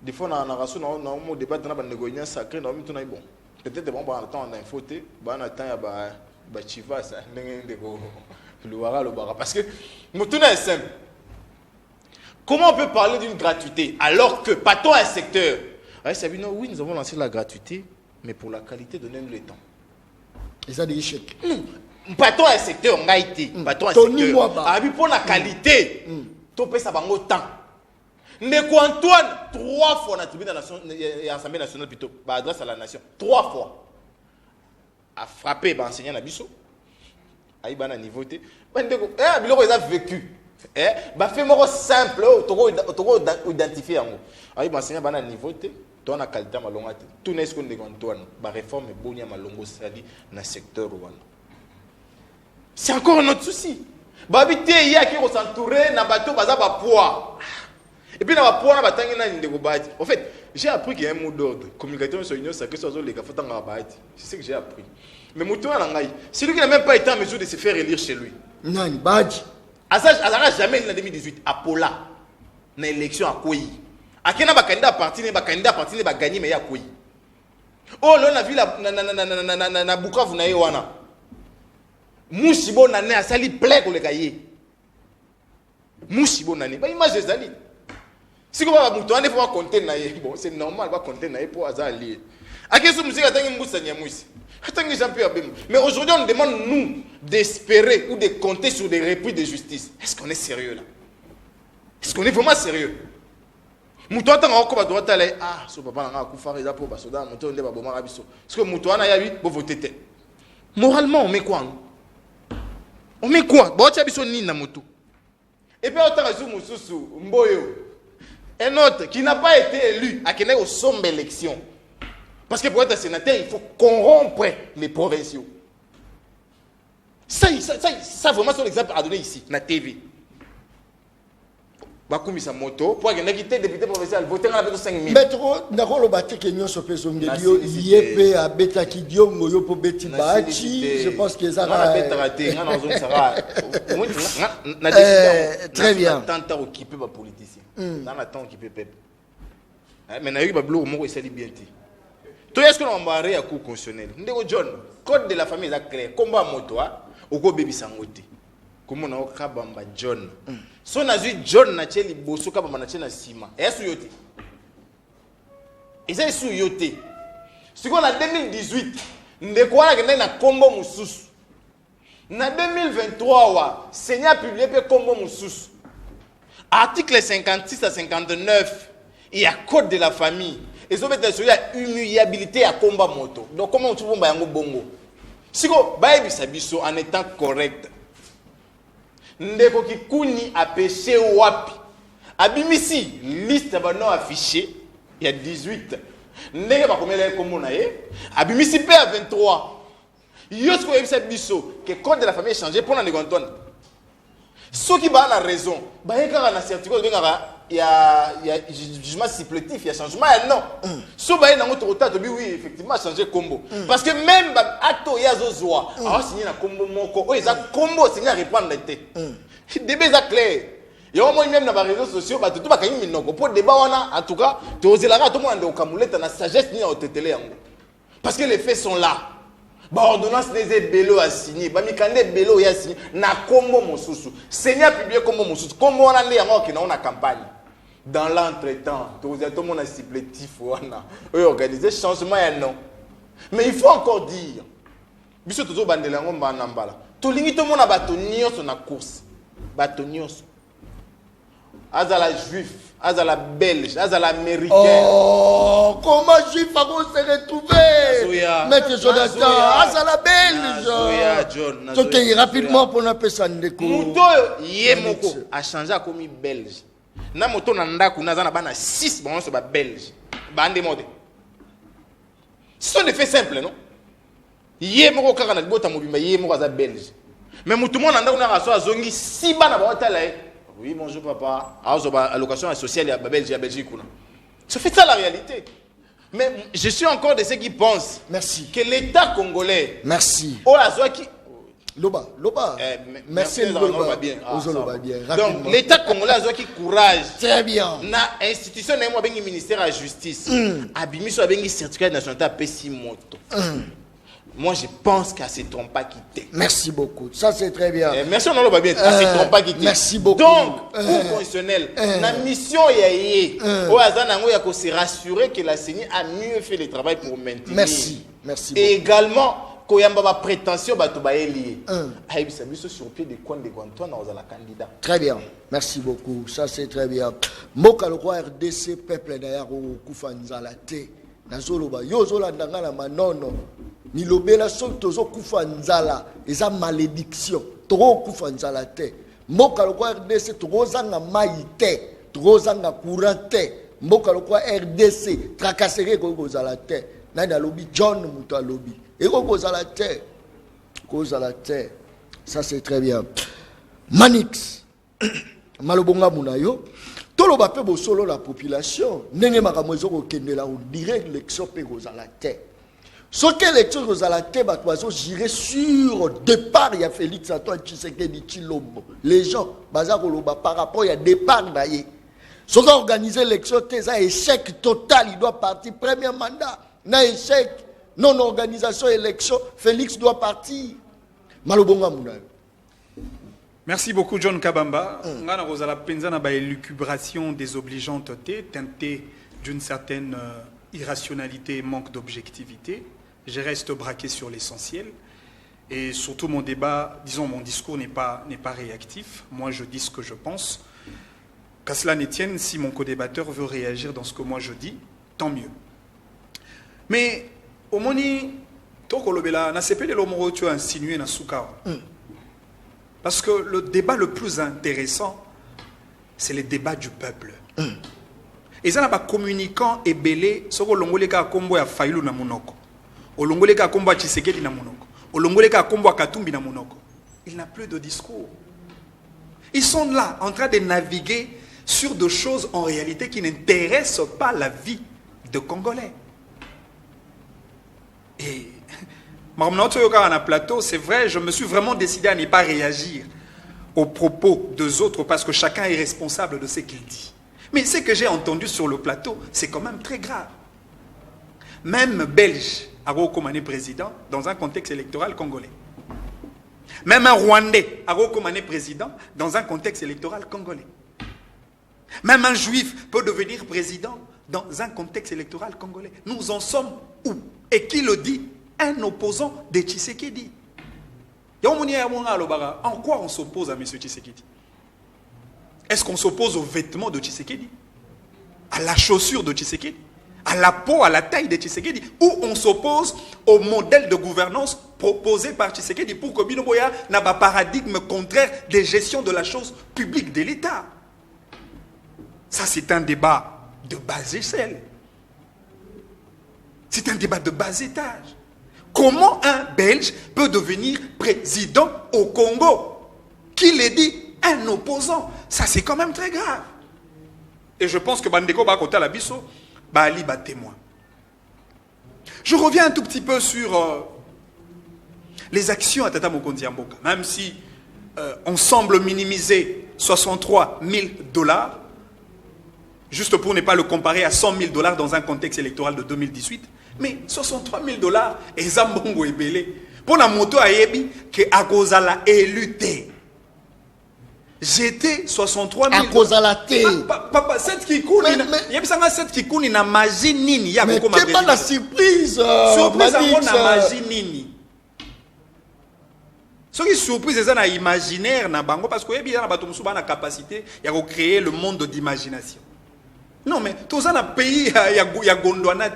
Des fois na raso na mo débat na ba négocier sacré na mito na bon. Peut-être bon ba attendre na info te, ba na temps ya ba Bachiva ça parce que Moutouna est simple. Comment on peut parler d'une gratuité alors que pas toi un secteur oui nous avons lancé la gratuité mais pour la qualité donnez-nous le temps et ça des échecs pas toi un secteur on a été pas toi un secteur pour la qualité tu peux ça bango temps mais quand Antoine 3 fois na tribune de la nation et Assemblée nationale plutôt adresse à la nation 3 fois a frappé ba enseignant na biso aïba na niveau té bandeko biloko ils ont vécu ba fait moko simple toko identifier yango aïba enseignant ba na niveau té to na qualité malonga té tout n'est ce qu'on de Antoine ba réforme bonia malongo sali na secteur wana c'est encore un autre souci ba habiter ya ki s'entourer na bateau baza ba poids et puis na ba poids na batangi na ndeko bati en fait j'ai appris qu'il y a un mot d'ordre. Communication sur l'union sacrée, sur les gars, c'est ce que j'ai appris. Mais c'est lui qui n'a même pas été en mesure de se faire élire chez lui. Non, Badji. Azara jamais en 2018, à Pola, dans l'élection à Kouyi. À quel moment candidat parti n'a gagné, mais il y a Kouyi. Oh, là, on a vu la Bukavu na Ewana. Moussibo n'a pas sali plaît pour les gaillés. Moussibo n'a pas image des alliés. Si vous avez un faut compter bon c'est normal va compter pour hasard lié. À quel musique attend Moussa Niamouis. Mais aujourd'hui on demande nous d'espérer ou de compter sur des repris de justice. Est-ce qu'on est sérieux là? Est-ce qu'on est vraiment sérieux? Moutoua tanga ko doit aller so papa na ku fara pour basoda moutoua ndeba bomara biso. Parce que moutoua na yabi bo voter. Moralement on met quoi? On met quoi? Bo tia biso ni na moto. Et puis autant azou mususu mboyo. Un autre qui n'a pas été élu à qui n'est au sommet d'élection. Parce que pour être sénateur, il faut corrompre les provinciaux. Ça vraiment, c'est l'exemple à donner ici, na TV. Bakoumi sa moto, pour qu'il ait quitté député provincial, voter dans la béton 5 000. Maître, d'accord, le bâti qui est sur Pesongelio, Yépe, à Beta Kidio, Moyo pour Beti Bachi, je pense que ça va. Très bien. Tant occupé par politicien. Dans la temps occupé peuple. Mais il y a eu un bleu, il s'est bien. To est-ce que on va à cour constitutionnel? Ndeko John, code de la famille est clair. Combat moto au ko baby sangote. Comment on a kabamba John? Son azu John na cheli boso kabamba na chena sima. Est-ce yote? Et ça est yote. Si on a 2018, ndeko wana kende na kombo mususu. Na 2023 wa Seigneur publié pe kombo mususu. Article 56 à 59, il y a code de la famille. Et ça veut dire qu'il y a humiliabilité à combat moto. Donc comment tu peux faire bongo? Si vous avez biso en étant correct, ndeko kikuni a péché wapi. Abimisi liste ba non affiché, il y a 18. Ndenge ba komela kombo na ye. Abimisi pe à 23. Yosko yebisa biso que code de la famille est changé pour na ngonton. Ceux qui ont la raison, il y a jugement supplétif, il y a changement. Non. Ceux qui ont la oui, effectivement, changé combo. Parce que même Ato Yazozoa, a signé un combo moko, ils ont combo signé à répondre l'été. Débat est clair. Il y a au moins même dans les réseaux sociaux, tout le monde pour débat, en tout cas, tu oses la tout le monde au Camoulette, dans la sagesse ni au tétélé. Parce que les faits sont là. Ordonnance des bélo a signé, Bamikande bélo a signé, na combo mosusu. Seigneur publié combo mosusu. Comme on a dit encore qu'il y a une campagne. Dans l'entretemps, tout le monde a supplétif, organiser changement et non. Mais il faut encore dire, biso toujours bandela ngomba nambala. To lingi to mona batonio sur la course. Batonios. Azala juif, azala belge, azala américain. Oh, comment juif va se retrouver? Maître Jonathan, azala belge. Ok, rapidement pour nous passer ndeko. Muto yemoko a changé à commis belge. Na moto na ndaku na zana bana 6 bon so ba belge. Ba ande mode. Ce sont des faits simples, non? Yemoko kaka na bota mobimba yemoko za belge. Mais muto mo na ndaku na raso azongi 6 bana ba otala. Oui, bonjour papa. Allocation sociale à Belgique. Ça fait ça la réalité. Mais je suis encore de ceux qui pensent que l'État congolais. Merci. Loba. Merci. Loba bien. Donc l'État congolais a qui courage. Très bien. Na institution na moi bengi ministère de la justice. Abimiso bengi certificat de nationalité PC moto. Moi, je pense qu'elle ne se trompe pas quitter. Merci beaucoup. Ça, c'est très bien. Merci, on va bien. Elle ne se trompe pas quitter. Merci beaucoup. Donc, pour constitutionnel, la mission est de se rassurer que la CENI a mieux fait le travail pour maintenir. Merci. Merci beaucoup. Et également, quand il y a une prétention, il est lié. Sur pied de coin de Guantoine, on a la candidat. Très bien. Merci beaucoup. Ça, c'est très bien. Moka le roi RDC, peuple d'ailleurs, au Koufanzalate. Nazoloba, Yozolanda na manono. Nilobela sol tozo kufa nzala eza malédiction tro kufa nzala te mboka lokwa RDC trozanga maite trozanga courant te mboka lokwa RDC tracasserie ko kozala te na lobi John muto lobi e ko kozala te ça c'est très bien Manix malobonga munayo toloba pe bosolo la population ndenge makambo ezoko kendela o direct l'élection pe kozala te. Ce que les choses à la tête, j'irai sur départ, il y a Félix Antoine Tshisekedi Tshilombo. Les gens, par rapport, il y a départ. Ce qui a organisé l'élection, c'est un échec total. Il doit partir. Premier mandat, un échec. Non-organisation, élection, Félix doit partir. Malobonga Mounayo. Merci beaucoup, John Kabamba. On a la peine de l'élucubration désobligeante, teintée d'une certaine irrationalité et manque d'objectivité. Je reste braqué sur l'essentiel. Et surtout, mon débat, disons, mon discours n'est pas réactif. Moi, je dis ce que je pense. Qu'à cela ne tienne, si mon co-débatteur veut réagir dans ce que moi je dis, tant mieux. Mais, au moni, Tokolobela, n'a pas le mot tu as insinué dans Soukao. Parce que le débat le plus intéressant, c'est le débat du peuple. Et ça n'a pas communicant et belé, ce que l'ongoleka kombo ya Failou na monoko. Olongoleka kombo ya Tshisekedi na monoko. Olongoleka kombo ya Katumbi na monoko. Il n'a plus de discours. Ils sont là, en train de naviguer sur des choses en réalité qui n'intéressent pas la vie de Congolais. Et un plateau, c'est vrai, je me suis vraiment décidé à ne pas réagir aux propos des autres parce que chacun est responsable de ce qu'il dit. Mais ce que j'ai entendu sur le plateau, c'est quand même très grave. Même Belge a recommandé président dans un contexte électoral congolais. Même un Rwandais a recommandé président dans un contexte électoral congolais. Même un Juif peut devenir président dans un contexte électoral congolais. Nous en sommes où? Et qui le dit? Un opposant de Tshisekedi. En quoi on s'oppose à M. Tshisekedi? Est-ce qu'on s'oppose aux vêtements de Tshisekedi? À la chaussure de Tshisekedi? À la peau, à la taille de Tshisekedi? Ou on s'oppose au modèle de gouvernance proposé par Tshisekedi pour que Binoboya n'a pas paradigme contraire de gestion de la chose publique de l'État? Ça, c'est un débat de bas échelle. C'est un débat de bas étage. Comment un Belge peut devenir président au Congo? Qui le dit? Un opposant. Ça, c'est quand même très grave. Et je pense que Bandeko Bakota Labiso, Bali bat témoin. Je reviens un tout petit peu sur les actions à Tata Mokonzi Mboka. Même si on semble minimiser 63 000 $, juste pour ne pas le comparer à 100 000 $ dans un contexte électoral de 2018. Mais 63 000 $, et Zambongo Ebele, pour la moto à Yebi, que Akozala élu. J'étais 63 000 $. Akozala té. Papa, cette qui coule, cette qui coule, na magie nini. Mais c'est pas la surprise. Surprise à moi, na magie nini. Ce qui est surprise, c'est na imaginaire, na bango, parce que Yebi, na batomsu, na capacité, il y a créé le monde d'imagination. Non, mais tout ça, dans le pays, il y a Gondwana.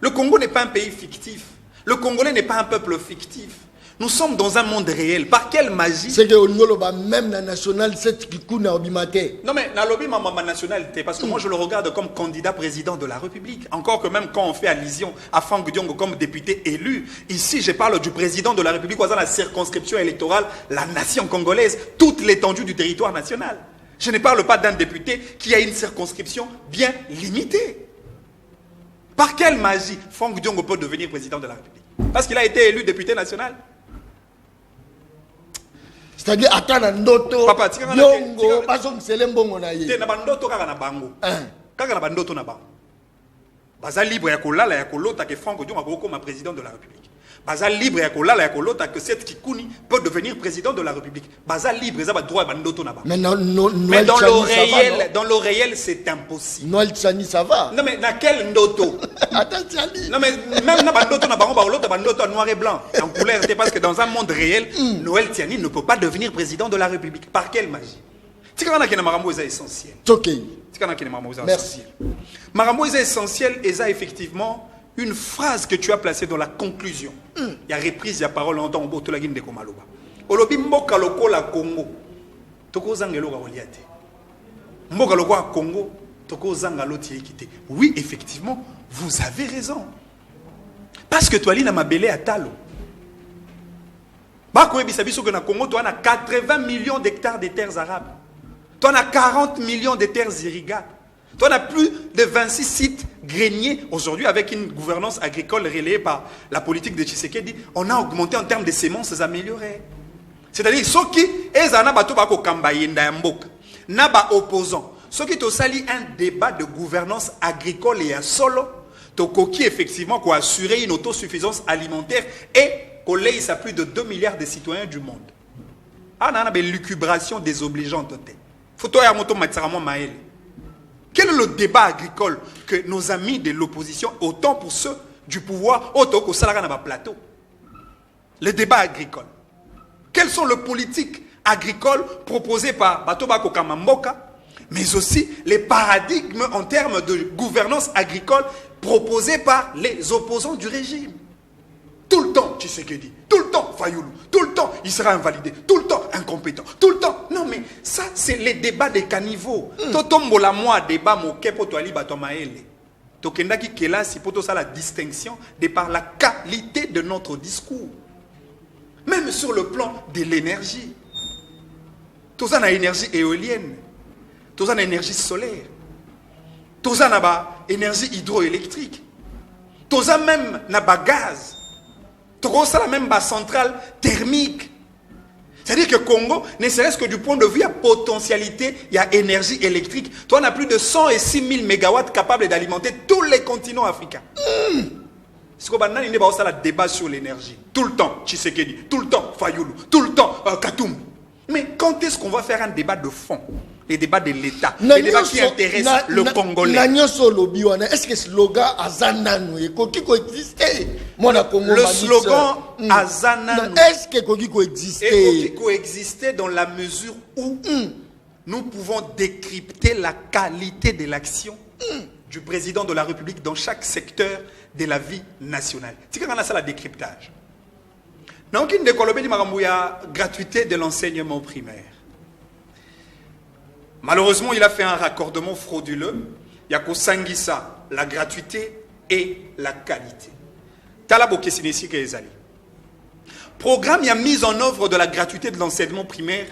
Le Congo n'est pas un pays fictif. Le Congolais n'est pas un peuple fictif. Nous sommes dans un monde réel. Par quelle magie? C'est que même la nationale, c'est qui coule à Obimate. Non, mais la lobby, ma nationalité, parce que moi, je le regarde comme candidat président de la République. Encore que même quand on fait allusion à Franck Diongo comme député élu, ici, je parle du président de la République, dans la circonscription électorale, la nation congolaise, toute l'étendue du territoire national. Je ne parle pas d'un député qui a une circonscription bien limitée. Par quelle magie Franck Diongo peut devenir président de la République? Parce qu'il a été élu député national. C'est-à-dire, attends, Ndoto, Papa, Diongo, Bazong Selembongo na ye. Na bandoto kaka na bango. Kaka na bandoto na bango. Baza libre ya kolala ya kolota que Franck Diongo akokoma président de la République. Baza libre ya kolala ya kolota que cette Kikuni peut devenir président de la République. Baza libre, ça va droit bandoto na bango. Mais mais dans le réel, c'est impossible. Noël Tsani, ça va. Non mais na quel ndoto? Attends, Tsani. Non mais même na bandoto na bango, l'autre bandoto noir et blanc, en couleur, c'est parce que dans un monde réel, Noël Tsani ne peut pas devenir président de la République. Par quelle magie? C'est quand on a marambo est essentiel. OK. C'est quand on a marambo est essentiel. Marambo est essentiel et ça effectivement une phrase que tu as placée dans la conclusion. Il y a reprise, il y a parole en temps, on la guine de Komaloba. Olobi mboka loko la Congo. Toko zangelo ga oliate. Mboka loko la Congo, toko zangalo tie quitté. Oui, effectivement, vous avez raison. Parce que toi, li na mabele atalo. Bako ebisabiso que na Congo, toi, on a 80 millions d'hectares de terres arabes. Toi, on a 40 millions de terres irrigables. Toi, on a plus de 26 sites greniers. Aujourd'hui, avec une gouvernance agricole relayée par la politique de Tshisekedi, on a augmenté en termes de semences améliorées. C'est-à-dire, ceux qui sont opposants, ceux qui ont sali un débat de gouvernance agricole et à solo, qui effectivement pour assurer une autosuffisance alimentaire et qu'on laisse à plus de 2 milliards de citoyens du monde. On a une lucubration désobligeante. Quel est le débat agricole que nos amis de l'opposition, autant pour ceux du pouvoir, autant qu'au salariat dans plateau? Le débat agricole. Quelles sont les politiques agricoles proposées par Batoba Kokamamboka, mais aussi les paradigmes en termes de gouvernance agricole proposés par les opposants du régime? Tout le temps, Tshisekedi, tout le temps, Fayoulou, tout le temps, il sera invalidé, tout le temps, incompétent, tout le temps. Non, mais ça, c'est les débats des caniveaux. Totombola moi, débat, moke, potoali, batomaele. Tokendaki kelasi, poto ça la distinction de par la qualité de notre discours. Même sur le plan de l'énergie. Tout ça, on a énergie éolienne. Tout ça, on a énergie solaire. Tout ça, on a énergie hydroélectrique. Tout ça, même, on a gaz. Tout ça, même centrale thermique. C'est-à-dire que Congo, ne serait-ce que du point de vue à potentialité, il y a énergie électrique. Toi, on a plus de 106 000 mégawatts capables d'alimenter tous les continents africains. Ce qu'on a un débat sur l'énergie. Tout le temps, Tshisekedi. Tout le temps, Fayoulou. Tout le temps, Katoum. Mais quand est-ce qu'on va faire un débat de fond? Les débats de l'État. Les débats qui intéressent le Congolais. Est-ce que le slogan Azananou coexister? Le slogan Azananou. Est-ce que coexister? Coexister dans la mesure où nous pouvons décrypter la qualité de l'action du président de la République dans chaque secteur de la vie nationale. C'est quand on a ça, le décryptage. Donc, il y a gratuité de l'enseignement primaire. Malheureusement, il a fait un raccordement frauduleux. Il y a qu'au Sangissa, la gratuité et la qualité. Talaboke Sinesi Kezali. Programme, il y a mise en œuvre de la gratuité de l'enseignement primaire.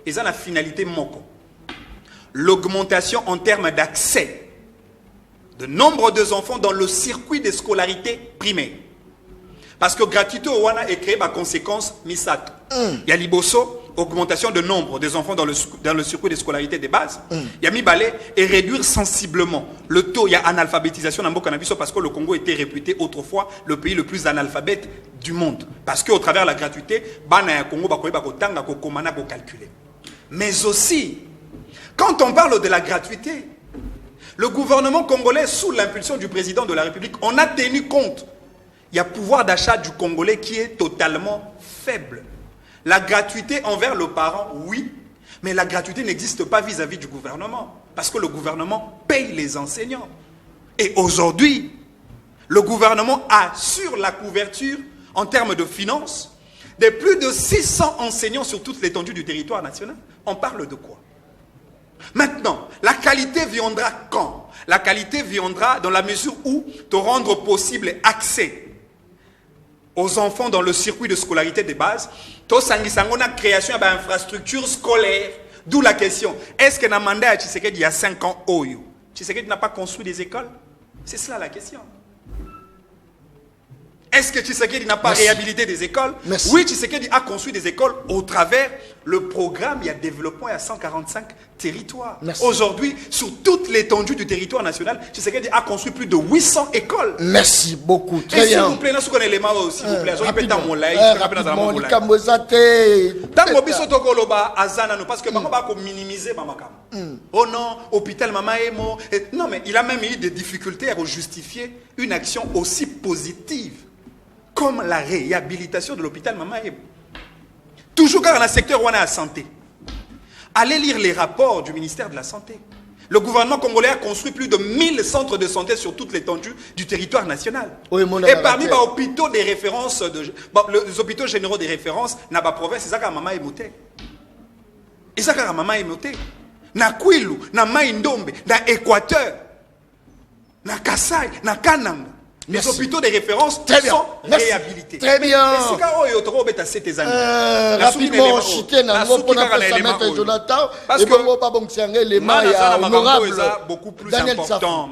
Et ça, la finalité moko. L'augmentation en termes d'accès de nombre d'enfants dans le circuit de scolarité primaire. Parce que gratuité au Wana est créé par conséquence Misato. Il y a Liboso, augmentation de nombre des enfants dans le circuit de scolarité de base. Il y a Mibale et réduire sensiblement le taux. Il y a analphabétisation dans le cannabis parce que le Congo était réputé autrefois le pays le plus analphabète du monde. Parce qu'au travers de la gratuité, Congo calculer. Mais aussi, quand on parle de la gratuité, le gouvernement congolais, sous l'impulsion du président de la République, on a tenu compte. Il y a pouvoir d'achat du Congolais qui est totalement faible. La gratuité envers le parent, oui, mais la gratuité n'existe pas vis-à-vis du gouvernement, parce que le gouvernement paye les enseignants. Et aujourd'hui, le gouvernement assure la couverture en termes de finances de plus de 600 enseignants sur toute l'étendue du territoire national. On parle de quoi? Maintenant, la qualité viendra quand? La qualité viendra dans la mesure où te rendre possible accès aux enfants dans le circuit de scolarité de base, to sangisangona création d'infrastructures scolaires. D'où la question, est-ce que dans le mandat de Tshisekedi il y a 5 ans, Tshisekedi n'a pas construit des écoles? C'est cela la question. Est-ce que Tshisekedi n'a pas réhabilité des écoles? Oui, Tshisekedi a construit des écoles au travers le programme, il y a développement, il y a 145 territoires. Aujourd'hui, sur toute l'étendue du territoire national, Tshisekedi a construit plus de 800 écoles. Merci beaucoup. Très bien. S'il vous plaît, s'il vous plaît, parce que maman va minimiser oh non, hôpital maman emo. Non, mais il a même eu des difficultés à justifier une action aussi positive comme la réhabilitation de l'hôpital Mama Ebo. Toujours dans le secteur où on a la santé. Allez lire les rapports du ministère de la Santé. Le gouvernement congolais a construit plus de 1000 centres de santé sur toute l'étendue du territoire national. Oui, et parmi les hôpitaux des références, les hôpitaux généraux des références, dans la province, c'est ça que Mama Ebo. Et ça que Mama Ebo. Na Kwilu, na Maïndombe, na Équateur, na Kassai, na Kananga. Les hôpitaux de référence sont réhabilités. Très bien. Rapidement, parce que beaucoup plus important.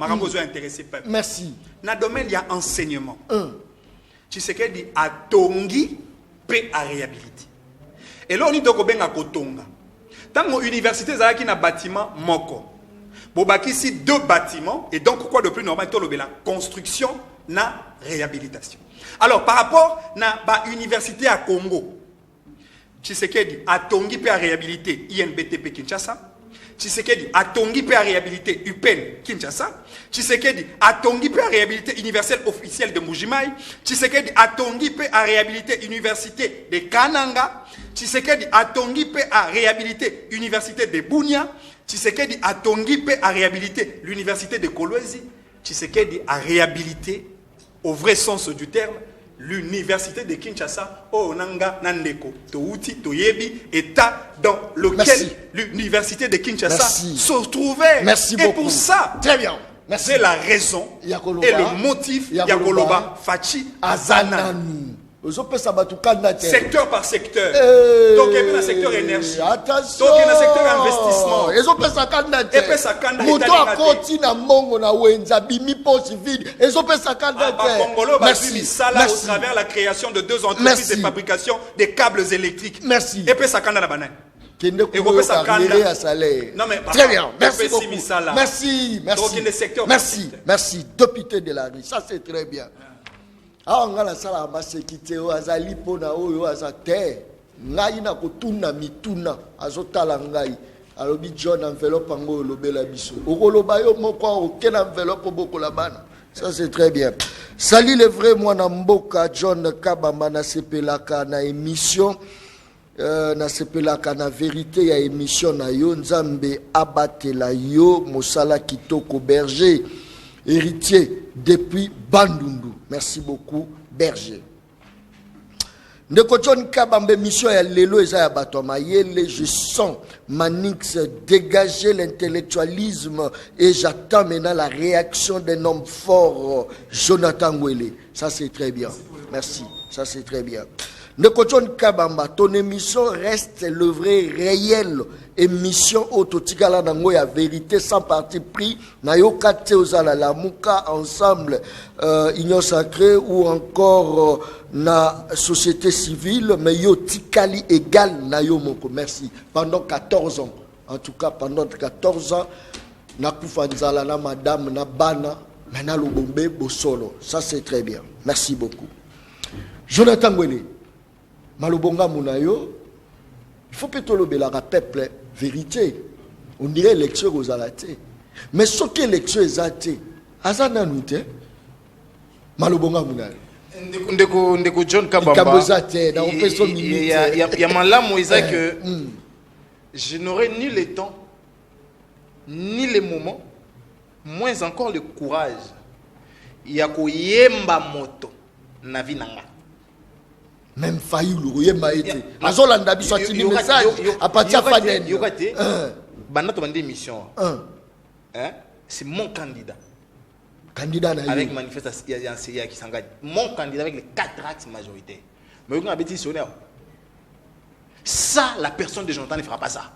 Merci. Dans le domaine, il y a enseignement. Tshisekedi a tongi pe a réhabilité. Et là, on dit que Kotonga. Dans l'université, il y a un bâtiment moko. Ici 2 bâtiments. Et donc, quoi de plus normal? La construction na réhabilitation. Alors, par rapport à l'université à Congo, Tshisekedi a tongi pe a réhabilité INBTP Kinshasa. Tshisekedi a tongi pe a réhabilité UPEN Kinshasa. Tshisekedi a tongi pe a réhabilité universelle officielle de Mujimai. Tshisekedi a tongi pe a réhabilité université de Kananga. Tshisekedi a tongi pe a réhabilité université de Bunia. Tshisekedi a tongi pe a réhabilité l'université de Kolwezi. Tshisekedi a réhabilité, au vrai sens du terme, l'université de Kinshasa, Onanga Nandeko, Touti, Toyebi, état dans lequel l'université de Kinshasa se trouvait. Merci beaucoup. Et pour ça, très bien. C'est la raison et le motif Yakoloba Fachi Azanani. Secteur par secteur. Donc, il y a un secteur énergie. Attention. Donc, il y a un secteur investissement. Et ça au travers la création de 2 entreprises de fabrication des câbles électriques. Merci. Et puis ça canne banane. Non mais très bien. Merci beaucoup. Merci. Donc, il y a des secteurs. Merci. Député de la rue. Ça c'est très bien. awa nga nasala masekite oyo azali mpona oyo aza te ngai na kotuna mituna azotala ngai alobi John enveloppe yango olobela biso okoloba yo moko oke na enveloppe bokola bana. Ça c'est très bien. Salut les vrais mwana mboka John Kabamba nasepelaka na émission nasepelaka na vérité ya émission na yo nzambe abatela yo mosala kitoko Berger héritier depuis Bandundu. Merci beaucoup Berger. Ndeko John Kabamba mission ya lelo eza ya bato mayele. Je sens Manix dégager l'intellectualisme et j'attends maintenant la réaction d'un homme fort, Jonathan Ngwele. Ça c'est très bien. Merci. Ça c'est très bien. Ndeko John Kabamba, ton émission reste le vrai réel émission autotikala nango ya vérité sans parti pris na yokate ozala la muka ensemble union sacrée ou encore na société civile mais yo tikali égal na yo moko. Merci. Pendant 14 ans, en tout cas pendant 14 ans na kufanzala na madame na bana maintenant le bombe bosolo. Ça c'est très bien. Merci beaucoup. Jonathan Ngwele malobonga munayo, il faut plutôt le belaka peuple vérité. On dirait élection aux alatés. Mais ce que l'élection est athée, azana nous malobonga munayo. Ndeko John Kabamba. Il y a malamu isa que je n'aurai ni le temps, ni le moment, moins encore le courage. Il y a koyemba moto na vie nanga. Même failli l'ouyema été. Azolanda biso atini message à partir fanen. Yokate. Banda to bande émission. C'est mon candidat. Candidat avec manifestation ya Kisanga. Mon candidat avec les 4 axes majoritaires. Mais on a bêtise sonner. Ça la personne de Jonathan ne fera pas ça.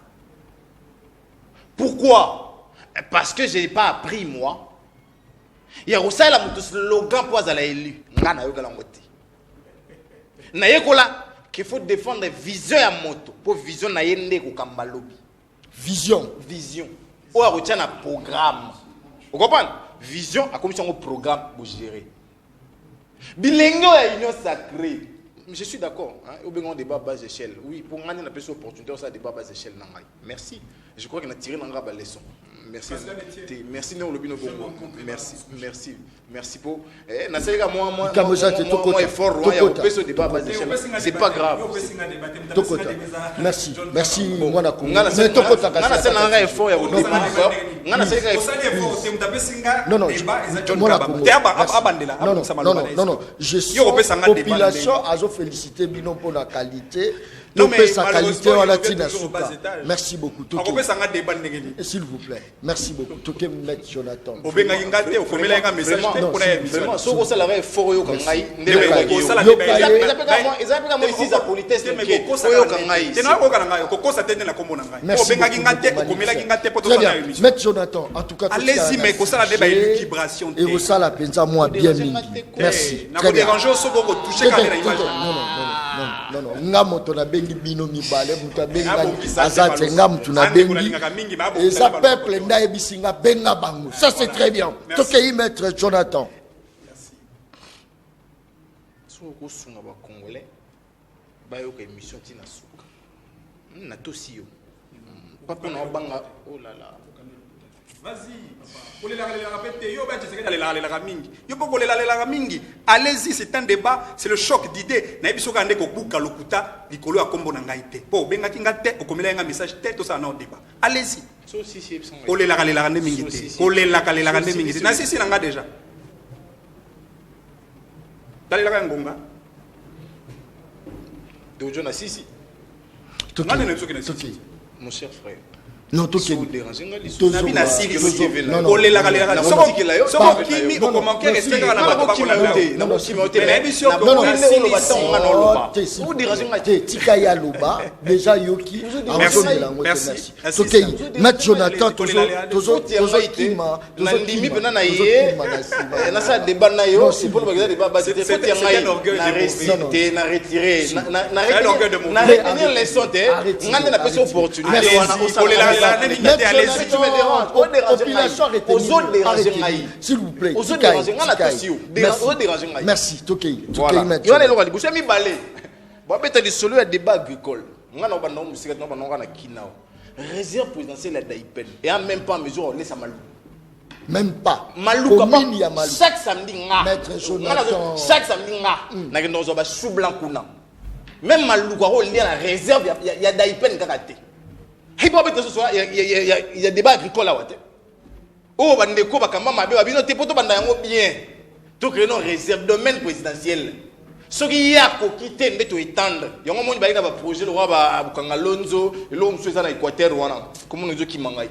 Pourquoi? Parce que je n'ai pas appris moi. Il y a aussi la slogan pour la élu. Ngana yo galangote. Nayekola qu'il faut défendre vision à moto pour vision na yende ko kambalobi. Vision. Ou a retient un programme. Vous comprenez? Vision à commission au programme pour gérer. Bilingo à union sacrée. Je suis d'accord. Au besoin débat bas échelle. Oui, pour gagner la personne opportunité, ça débat bas échelle. Merci. Je crois qu'on a tiré dans la leçon. Merci. Merci nous le Merci. Merci pour. Moi effort. C'est pas grave. Merci. Merci. Non. Je suis population féliciter Bino pour la qualité. Sa qualité on la merci beaucoup. S'il vous plaît. Merci beaucoup. Toke met Jonathan. Met Jonathan. En tout cas, allez-y, mais que ça la débat équilibration. Et vous ça la pensa moi bien mis. Merci. Très bien. Non. Ngamoto na bengi bino mibale muta benga azate ngamoto na bengi et ça peuple na ebisinga benga bango. Ça c'est très bien. Tokei maître Jonathan. Merci. Soko sunga ba congolais ba yo ka émission tina suka. Na tosio. Papa na banga oh là là. Allez-y, c'est un débat, c'est le choc d'idées. Allez-y. Mon cher frère. Non, tout ce qui déjà Yoki. Merci. Maître Jonathan, tu me déranges. Population retenue. S'il vous plaît. Merci. Voilà. Il y a des gens qui ont mis balai. Bon, peut-être que solo est débat agricole. On a réserve présidentielle à Daipen. Et en même pas en mesure, on laisse à Malou. Même pas. Malou, chaque samedi, Maître Jonathan. Chaque samedi, on a sous blanc. Même Malou, il y a la réserve, il y a Daipen Karaté. Il y a débat agricole là. Oh, Bandeko, Bakamba, Mabé, Babino, Tepoto, Bandayango, bien. Tout créer une réserve domaine présidentiel. Ce qui y a pour quitter, on doit étendre. Il y a un monde qui a un projet, le roi Alonso, l'homme qui est en Équateur, comment on dit qui mangaille.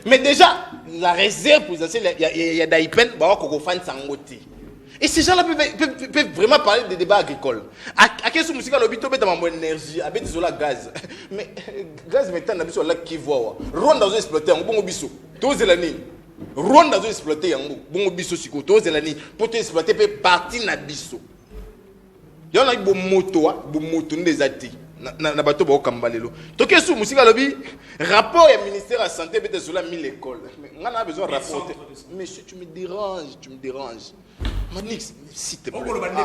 Mais déjà, la réserve présidentielle, il y a Daipen, il y a Sangote. Et ces gens-là peuvent vraiment parler des débats agricoles. À quel moment musical l'obito met dans mon énergie, avec du gaz. Mais gaz maintenant n'a pas sur la qui voit. Rwanda doit exploiter un bon biso. Tous les années. Rwanda doit exploiter un bon biso siko. Tous les années pour te exploiter peut partir na biso. Il y a une moto, des athées. Na bateau ba kambalelo. To que sous musique lobby rapport au ministère de la santé peut-être sur la 1000 écoles. Mais on a besoin de rapporter. Monsieur, tu me déranges. Manix, s'il te plaît. On va bien.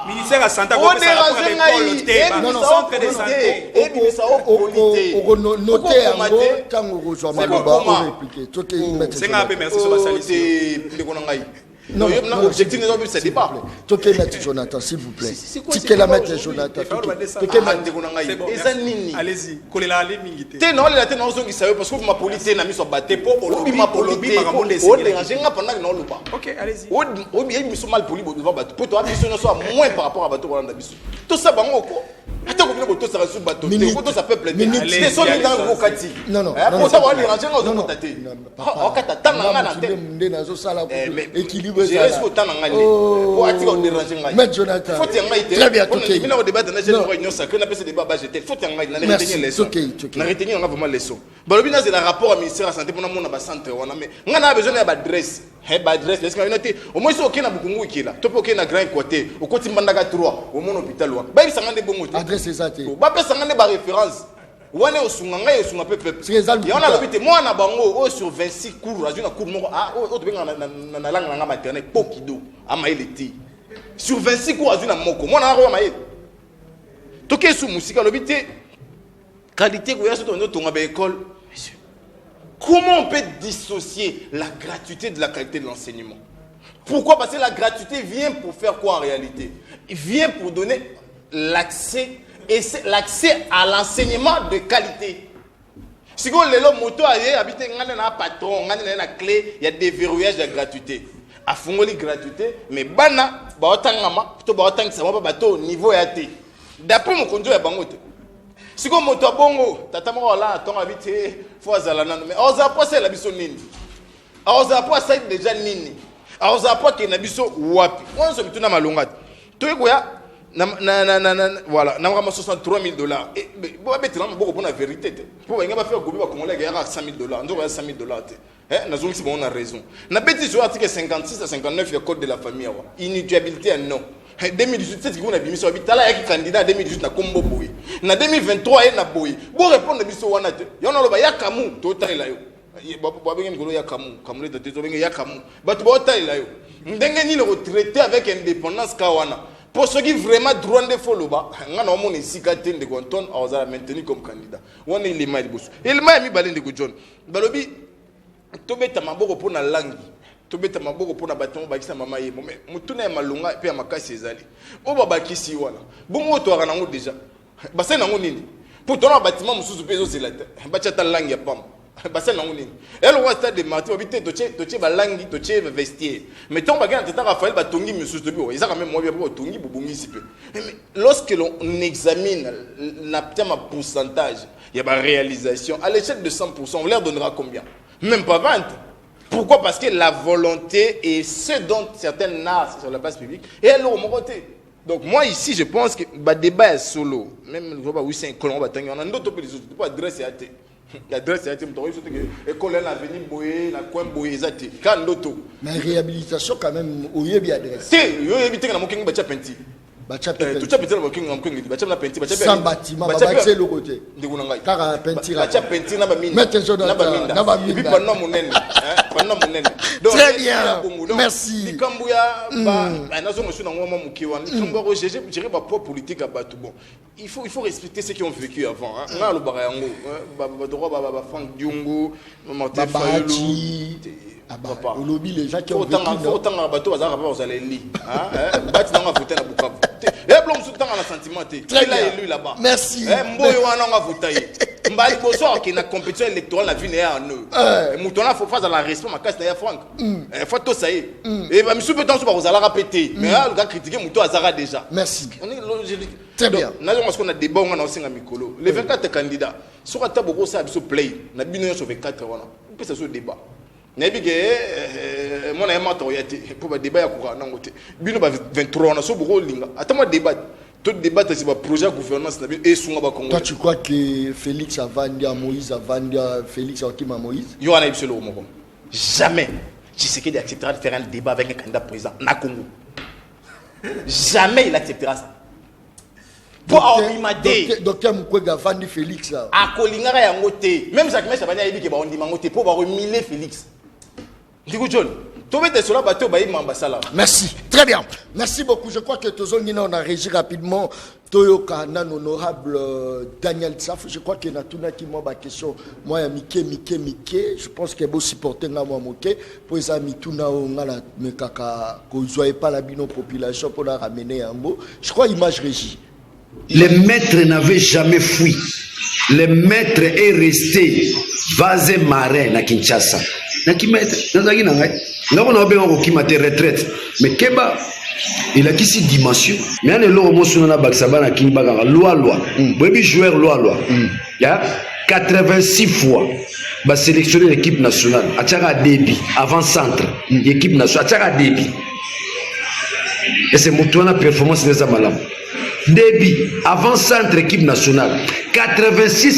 Ministère de la santé on dérange non centre de santé. Et ministère au noter en gros quand on reçoit Maloba on répliquer. To que mettre. C'est un peu merci sur la salisse. Non, l'objectif n'est pas de ce débat. Toké Maître Jonathan, s'il vous plaît. Toké la Maître Jonathan. Toké allez-y. Collez la allez mingité. T'es non, la tête non qui savait parce que ma politique n'a mis sur batté pour ma politique. On déranger pendant que non le pas. OK, allez-y. On bien mis sur mal poli devant bateau. Pour toi, mission ne soit moins par rapport à bateau Rwanda biso. Tout ça bango ko. Attends combien de ça sous bateau. Tout ça peuple. C'est son dans Rokati. Non. Pour ça on déranger on contacter. On kata tanga na tête. Ndenazo sala équilibre. Je reste au temps ngani. Pour attirer on déranger ngani. Maître Jonathan. Faut y ngani. Très bien, Toké. Nous on débat dans une réunion sacrée, on appelle ce débat budgétaire. Faut y ngani. Na retenir les leçons. Na retenir vraiment les leçons. Balobina c'est le rapport au ministère de la santé pour na ba centre wana mais ngana a besoin de adresse. Adresse parce que noté au moins so okena bukungu ikila. Topo okena grand côté. Au côté Mbandaka 3 au mon hôpital wa. Ba bisanga de bongo. Adresse exacte. Ba pesa ngane ba référence. Wane osunga ngai osunga pepe. Il y en a l'hôpital moi na bango sur 26 cours, azuna cours moko o to benga na langue nga maternelle pokido amaeleti. Sur 26 cours azuna moko. Moi na ro amae. Toke sou musika l'hôpital qualité ko yaso to tonga ba école. Comment on peut dissocier la gratuité de la qualité de l'enseignement? Pourquoi? Parce que la gratuité vient pour faire quoi en réalité? Il vient pour donner l'accès à l'enseignement de qualité. Si vous avez le moto habité un patron, un clé, il y a des verrouillages de gratuité. À fond de gratuité, mais bana, baotangama, to baotang ça va pas au niveau yaté. D'après mon conduit à bangote. Si vous moto bongo, tatama wala ton habité, faut azalana mais on a pas la biso nini. On a pas ça déjà nini. On a pas que na biso wapi. On se bituna malonga. To ekoya voilà, nous avons $63 000. Et bon, pour la vérité, pour faire gober va congolais il y a $100 000. Nous avons $100 000. Nous avons raison. Nous avons dit sur l'article 56 à 59 du code de la famille. Inéligibilité non. 2018 c'est qu'on a mis sur l'hôpital avec candidat 2018 na Kombo boy. Na 2023 et na boy. Pour répondre à biso wana te. Yo na loba ya kamu total la yo. Ba bengi ngolo ya kamu, kamu de tezo bengi ya kamu. Ba to total la yo. Ndenge ni le retraité avec indépendance kawana. Pour ceux qui vraiment droit de follow ba, ngana o moni sikate de Gonton a maintenu comme candidat. On est les mails boss. Il m'a mis balé de John. Balobi to beta maboko pour na langue. To beta maboko pour na bâtiment ba kisa mama ye. Mais mutuna malunga pe makasi ezali. O baba kisi wala. Bongo to ara nango déjà. Ba sai nango nini? Pour ton bâtiment mususu pezo zelata. Ba chata langue ya pam. Bassin nango nini elle wa stade de marti obité toche balangi toche vestiaire mais ton bagana tata Raphaël batongi mususu de bio ezaka même moi bien pour tongi bubungisi pe mais lorsque l'on examine la pourcentage il y a ba réalisation à l'échelle de 100% on leur donnera combien? Même pas 20. Pourquoi? Parce que la volonté et ce dont certaines narrent sur la place publique et elles l'ont monté. Donc moi ici je pense que le débat est solo même oui c'est un colon batangi on a d'autres pas adresse à té. L'adresse est école l'avenir boye la coin boye zati quand l'auto mais réhabilitation quand même au bien adresse c'est yo éviter na mokingi bacha penti Bacha tout ça petit na bakinga mkingi bacha na penti bacha sans bâtiment bacha le côté ndikuna ngai kaka penti bacha penti na ba minda mettez ça dans na ba minda puis pendant monene pendant monene très bien merci likambu ya ba nazo ngosu na ngoma mukiwa likambu ko gérer ba poids politique à batu bon il faut respecter ceux qui ont vécu avant nga lo bara yango ba droit ba Frank Diongo Martin Fayulu au lobby les gens qui ont vécu autant na bato bazaka pas osala li bati na nga voter na Bukavu et blom soutan na sentiment té il a élu là-bas merci mboyo wana nga voter mbali boso ki na compétition électorale la vie n'est en eux mutona faut faire la respect makasi na ya Frank faut to ça et ba misu peut so ba osala répéter mais le gars critiquer muto azara déjà merci on est logique très bien na zo qu'on a débat on a singa mikolo les 24 candidats sur ata boko ça biso play na bino sur 24 wana on peut ça sur débat nabige mon aimant toyati pour ba débat ya ko na ngote bino ba 23 na so boko linga atama débat tout débat c'est ba projet gouvernance na et sunga ba Congo. Toi tu crois que Félix Avandia Moïse Avandia Félix Okima Moïse yo ana ibselo moko jamais Tshisekedi acceptera de faire un débat avec un candidat président na Congo jamais il acceptera ça pour obimade docteur Mukwege Vandi Félix a kolingara yango te même Jacques Mecha banya yebi ke ba ondima ngote pour ba remiller Félix ndiko John to bete cela bato ba imamba sala. Merci très bien merci beaucoup je crois que tozongina on a réagi rapidement Toyoka nan honorable Daniel Tsaf je crois que na tuna ki moi ba question moi ya mike je pense que beau supporter na moi moke pour les amis tuna o ngala me kaka ko zoye pas la bino population pour la ramener yango je crois image régie. Le maître n'avait jamais fui. Le maître est resté vasé marin na Kinshasa. Na kimaître, nazaki na ngai. Ngako na obenga ko kimate retraite. Mais Keba, il a qui six dimensions. Mais on est là au moins na baksaba na Kinbaga loi. Baby joueur loi. Ya 86 fois ba sélectionner l'équipe nationale. Atchaka débit avant centre. L'équipe nationale atchaka débit. Et c'est Moutouana performance des Amalam. Débit, avant-centre équipe nationale, 86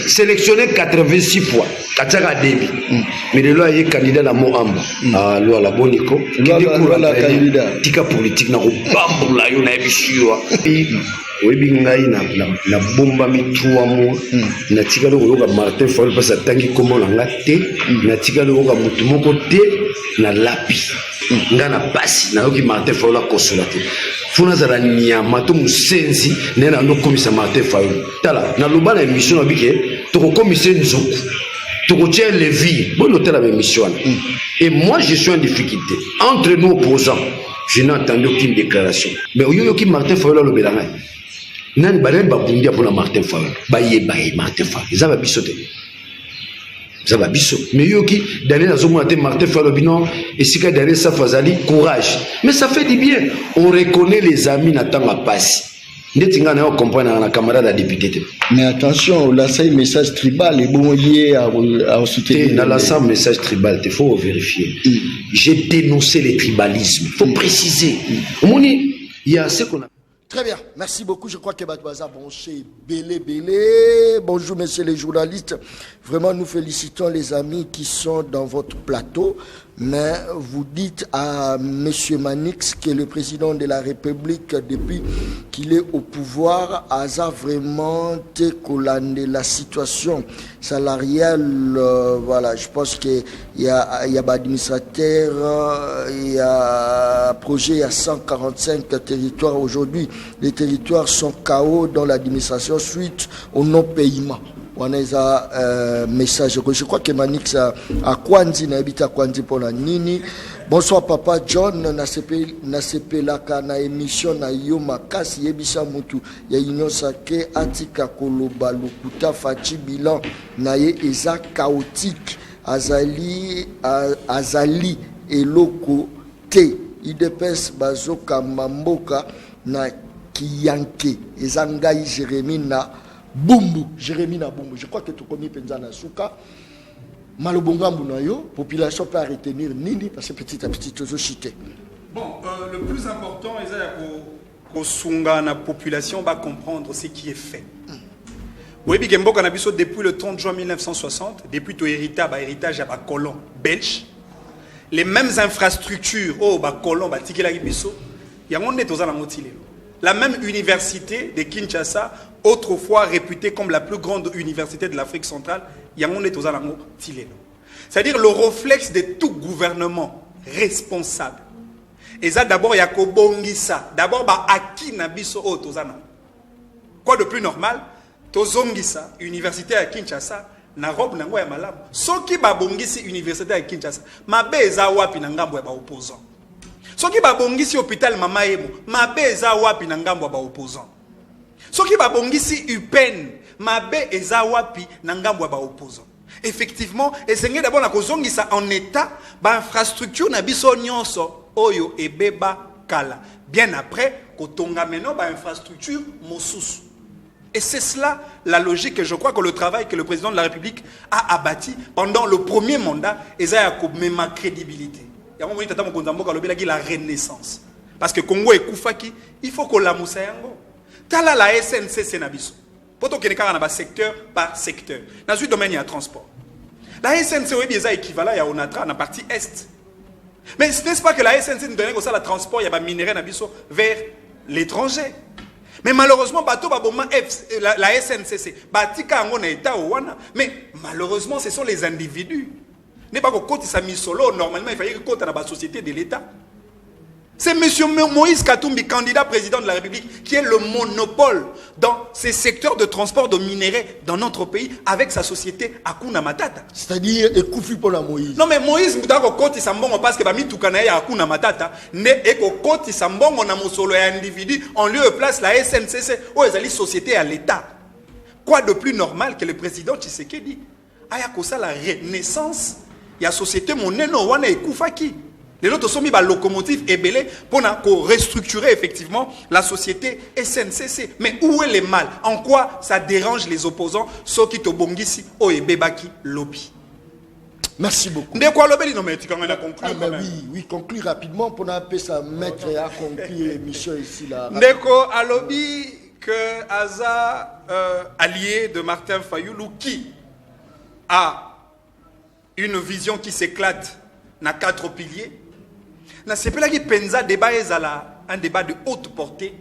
sélectionné 86 fois. Kataka débit. Mais de là, il y a candidat à Mohamba. Ah, là, la Bonico. Qui découvre la candidat. Tika politique, na bambo la yo na ebishiwa. Oui, bingai na bomba mitruwa mo. Na tika lo yoga Martin Fayulu parce que tangi komo na ngate. Na tika lo yoga mutu moko te na lapi. Ngana basi na yoki Martin Fayulu la consolate. Funa za nyama to musenzi nena ndo komisa Martin Fayulu. Tala na loba na émission na bike to ko komisa nzoku. To ko tient les vies. Bon hôtel avec mission. Et moi je suis en difficulté entre nous opposants. Je n'ai entendu aucune déclaration. Mais au yoki Martin Fayulu lo belanga. Nani barel ba bundia pour Martin Fayulu. Baye Martin Fayulu. Ça va bisoter. Ça va biso. Mais yoki Daniel Azomona te Martin Fayulu bino et si ka Daniel Safazali courage. Mais ça fait du bien. On reconnaît les amis n'attend pas passer. Ndetinga na comprendre na camarade à député. Mais attention, là c'est un message tribal et bon lié à soutenir. Dans l'ensemble message tribal, il faut vérifier. J'ai dénoncé les tribalismes. Il faut préciser. Il y a ce qu'on a. Très bien, merci beaucoup. Je crois que Batouaza Bonché, Bélé. Bonjour, messieurs les journalistes. Vraiment, nous félicitons les amis qui sont dans votre plateau. Mais vous dites à monsieur Manix, qui est le président de la République depuis qu'il est au pouvoir, a vraiment décollé la situation salariale. Voilà, je pense qu'il y a administrateur, il y a projet, il y a 145 territoires aujourd'hui. Les territoires sont KO dans l'administration suite au non-paiement. On a un message. Je crois que Manix a Kwanzi, n'habite à Kwanzi pour la Nini. Bonsoir papa John, nasepelaka na émission na yo makasi yebisa mutu ya union sake atika koloba lokuta fachi bilan na ye eza chaotique azali eloko te idepes bazoka mamboka na kiyanke eza ngai Jérémie na Bumbu. Je crois que tu connais Penzana Souka. Malobongambu na yo, population peut retenir nini parce que petit à petit toujours chité. Bon, le plus important est que Sunga la population va comprendre ce qui est fait. Oui, depuis le 30 juin 1960, depuis ton héritage à colon belge, les mêmes infrastructures, colon, il y a un monde qui est la même université de Kinshasa, autrefois réputée comme la plus grande université de l'Afrique centrale, c'est-à-dire le réflexe de tout gouvernement responsable. Et ça d'abord, il y a Kobongisa. D'abord, Aki Nabiso Otozana. Quoi de plus normal? Tozongisa, université à Kinshasa, na robe nango ya malamu. Soki babongisi université à Kinshasa, mabe eza wapi na ngambo ya ba opposant. Soki babongisi hôpital Mama Emo, mabe eza wapi na ngambo ya ba opposant. Soki babongisi UPEN, mabe eza wapi na ngambo ya ba opposant. Effectivement, essayez d'abord na kozongisa en état ba infrastructure na biso nyonso oyo ebeba kala. Bien après, kotonga meno ba infrastructure mosusu. Et c'est cela la logique, et je crois que le travail que le président de la République a abattu pendant le premier mandat, et ça a ma crédibilité. Il y a la renaissance. Parce que Congo et Koufaki, il faut qu'on la moussa yango. Tala la SNCC nabiso. Poto keneka na secteur par secteur. Dans ce domaine il y a transport. La SNCC est équivalent à Onatra dans la partie est. Mais n'est-ce pas que la SNCC nous donne ça le transport, il y a minéraux nabiso vers l'étranger. Mais malheureusement, la SNCC, mais malheureusement, ce sont les individus. N'est pas que côté Sami Solo, normalement, il fallait que côté la société de l'État. C'est M. Moïse Katumbi, candidat président de la République, qui est le monopole dans ces secteurs de transport de minéraux dans notre pays avec sa société Akuna Matata. C'est-à-dire, écouffi pour la Moïse. Non, mais Moïse, Koti Sambongo, parce que Bami Tukanaïa Akuna Matata, ne Eko Koti Sambongo na Mosolo et individu, en lieu et place la SNCC, où ils allaient société à l'État. Quoi de plus normal que le président Tshisekedi? Ayakosa la renaissance, il y a société Moneno, Wana et Koufaki. Les autres sont mis par locomotive et belé pour restructurer effectivement la société SNCC. Mais où est le mal? En quoi ça dérange les opposants? Ceux qui te bongisi au ebebaki lobby. Merci beaucoup. De quoi lobby? Non mais tu commences à conclure. Oui, conclure rapidement pour n'appeler ça mettre à conclure l'émission ici là. Ndeko à lobby que Aza allié de Martin Fayoulou qui a une vision qui s'éclate na 4 piliers. Na sepela ki penza débat ezala un débat de haute portée.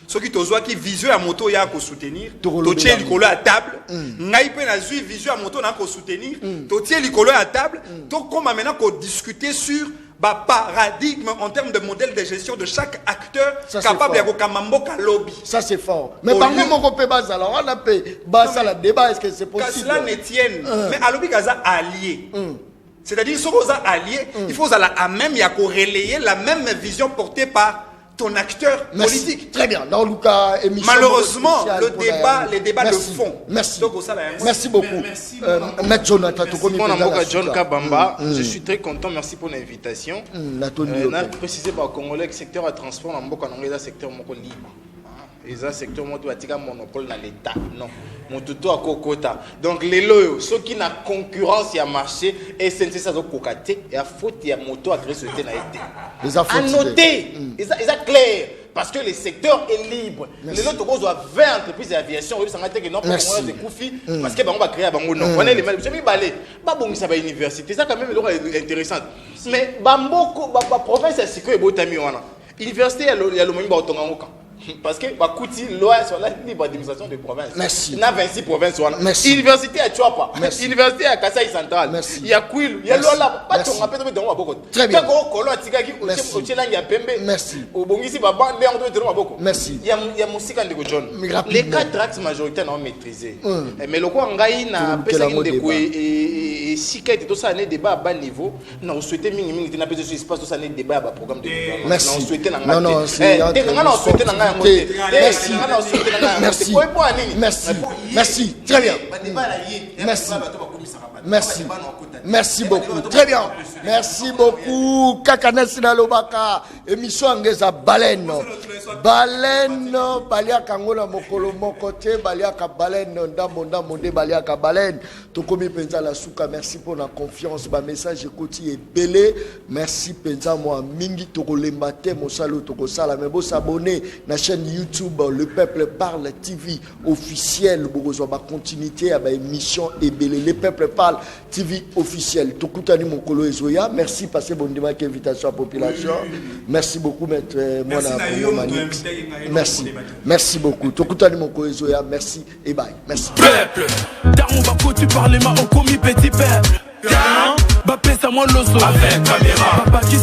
Ce qui tozwa ki vision à moto ya ko soutenir, to tie likolo à table, ngai pe na zui vision à moto na ko soutenir, to tie likolo à table, to comme maintenant ko discuter sur ba paradigme en termes de modèle de gestion de chaque acteur ça, capable de kamamboka lobby. Ça c'est fort. Mais par contre mon pe bazala, on a pe bazala débat est-ce que c'est possible? Que cela ne tienne, mais à lobby kaza allié. C'est-à-dire, si vous êtes alliés, il faut à même relayer la même vision portée par ton acteur politique. Très bien. Dans le cas, malheureusement, les débats de fond. Merci. Merci beaucoup. Maître Jonathan, John Kabamba, je suis très content. Merci pour l'invitation. On a précisé par Congolais que le secteur de transport, c'est un secteur libre. Et ça, secteur monopole dans l'État. Non. Mon tuto à Kokota. Donc, les loyaux, ceux qui n'ont concurrence, il y a marché, et SNCC, ça doit cocater, et à faute, il y a moto à créer ce thé. À noter, ils sont clairs, parce que le secteur est libre. Les autres doivent 20 entreprises d'aviation, ils sont que non, parce que on va créer un bango. On est les mêmes. Je vais aller. Bon, ça va université, ça quand même intéressant. Mais, Bamboko, province, c'est que Botami, université, il y a le même Batongamoka. Parce que Bakouti, loi sur la libre administration des provinces. Merci. Il y a 26 provinces. Merci. Université à Tchouapa. Merci. Université à Kasaï Central. Merci. Il y a Kouil. Il y a Lola. Pas de très bien. Merci. Merci. Il y a Moussika de John. Les 4 axes majoritaires n'ont maîtrisé. Mais le quoi, on a et si quelqu'un tout ça un débat à bas niveau, non souhaité minimum il n'a pas de espace tout ça un débat à programme de merci. Non souhaité non c'est merci merci merci très bien merci merci beaucoup très bien merci beaucoup Kakanesi na lobaka émission angeza baleine balia kangola mokolo mokote balia ka baleine ndambo nde balia ka baleine tokomi penza la suka. Merci pour la confiance ba message ekoti ebele merci penza moi mingi tokolemba te mosalo tokosala mais bo s'abonner na chaîne YouTube Le Peuple Parle TV officiel bokozwa ba continuité à ba émission ebele le peuple peuple parle TV officiel. Tokutani Mokolo Ezoya. Merci passer bon débat invitation à la population. Merci beaucoup maître Merci. Merci beaucoup. Tokutani Mokolo Ezoya. Merci et bye. Merci. Peuple, Daron Bako, tu parles ma au commis petit peuple. Bah pèse à moi l'osso. Avec caméra. Papa qui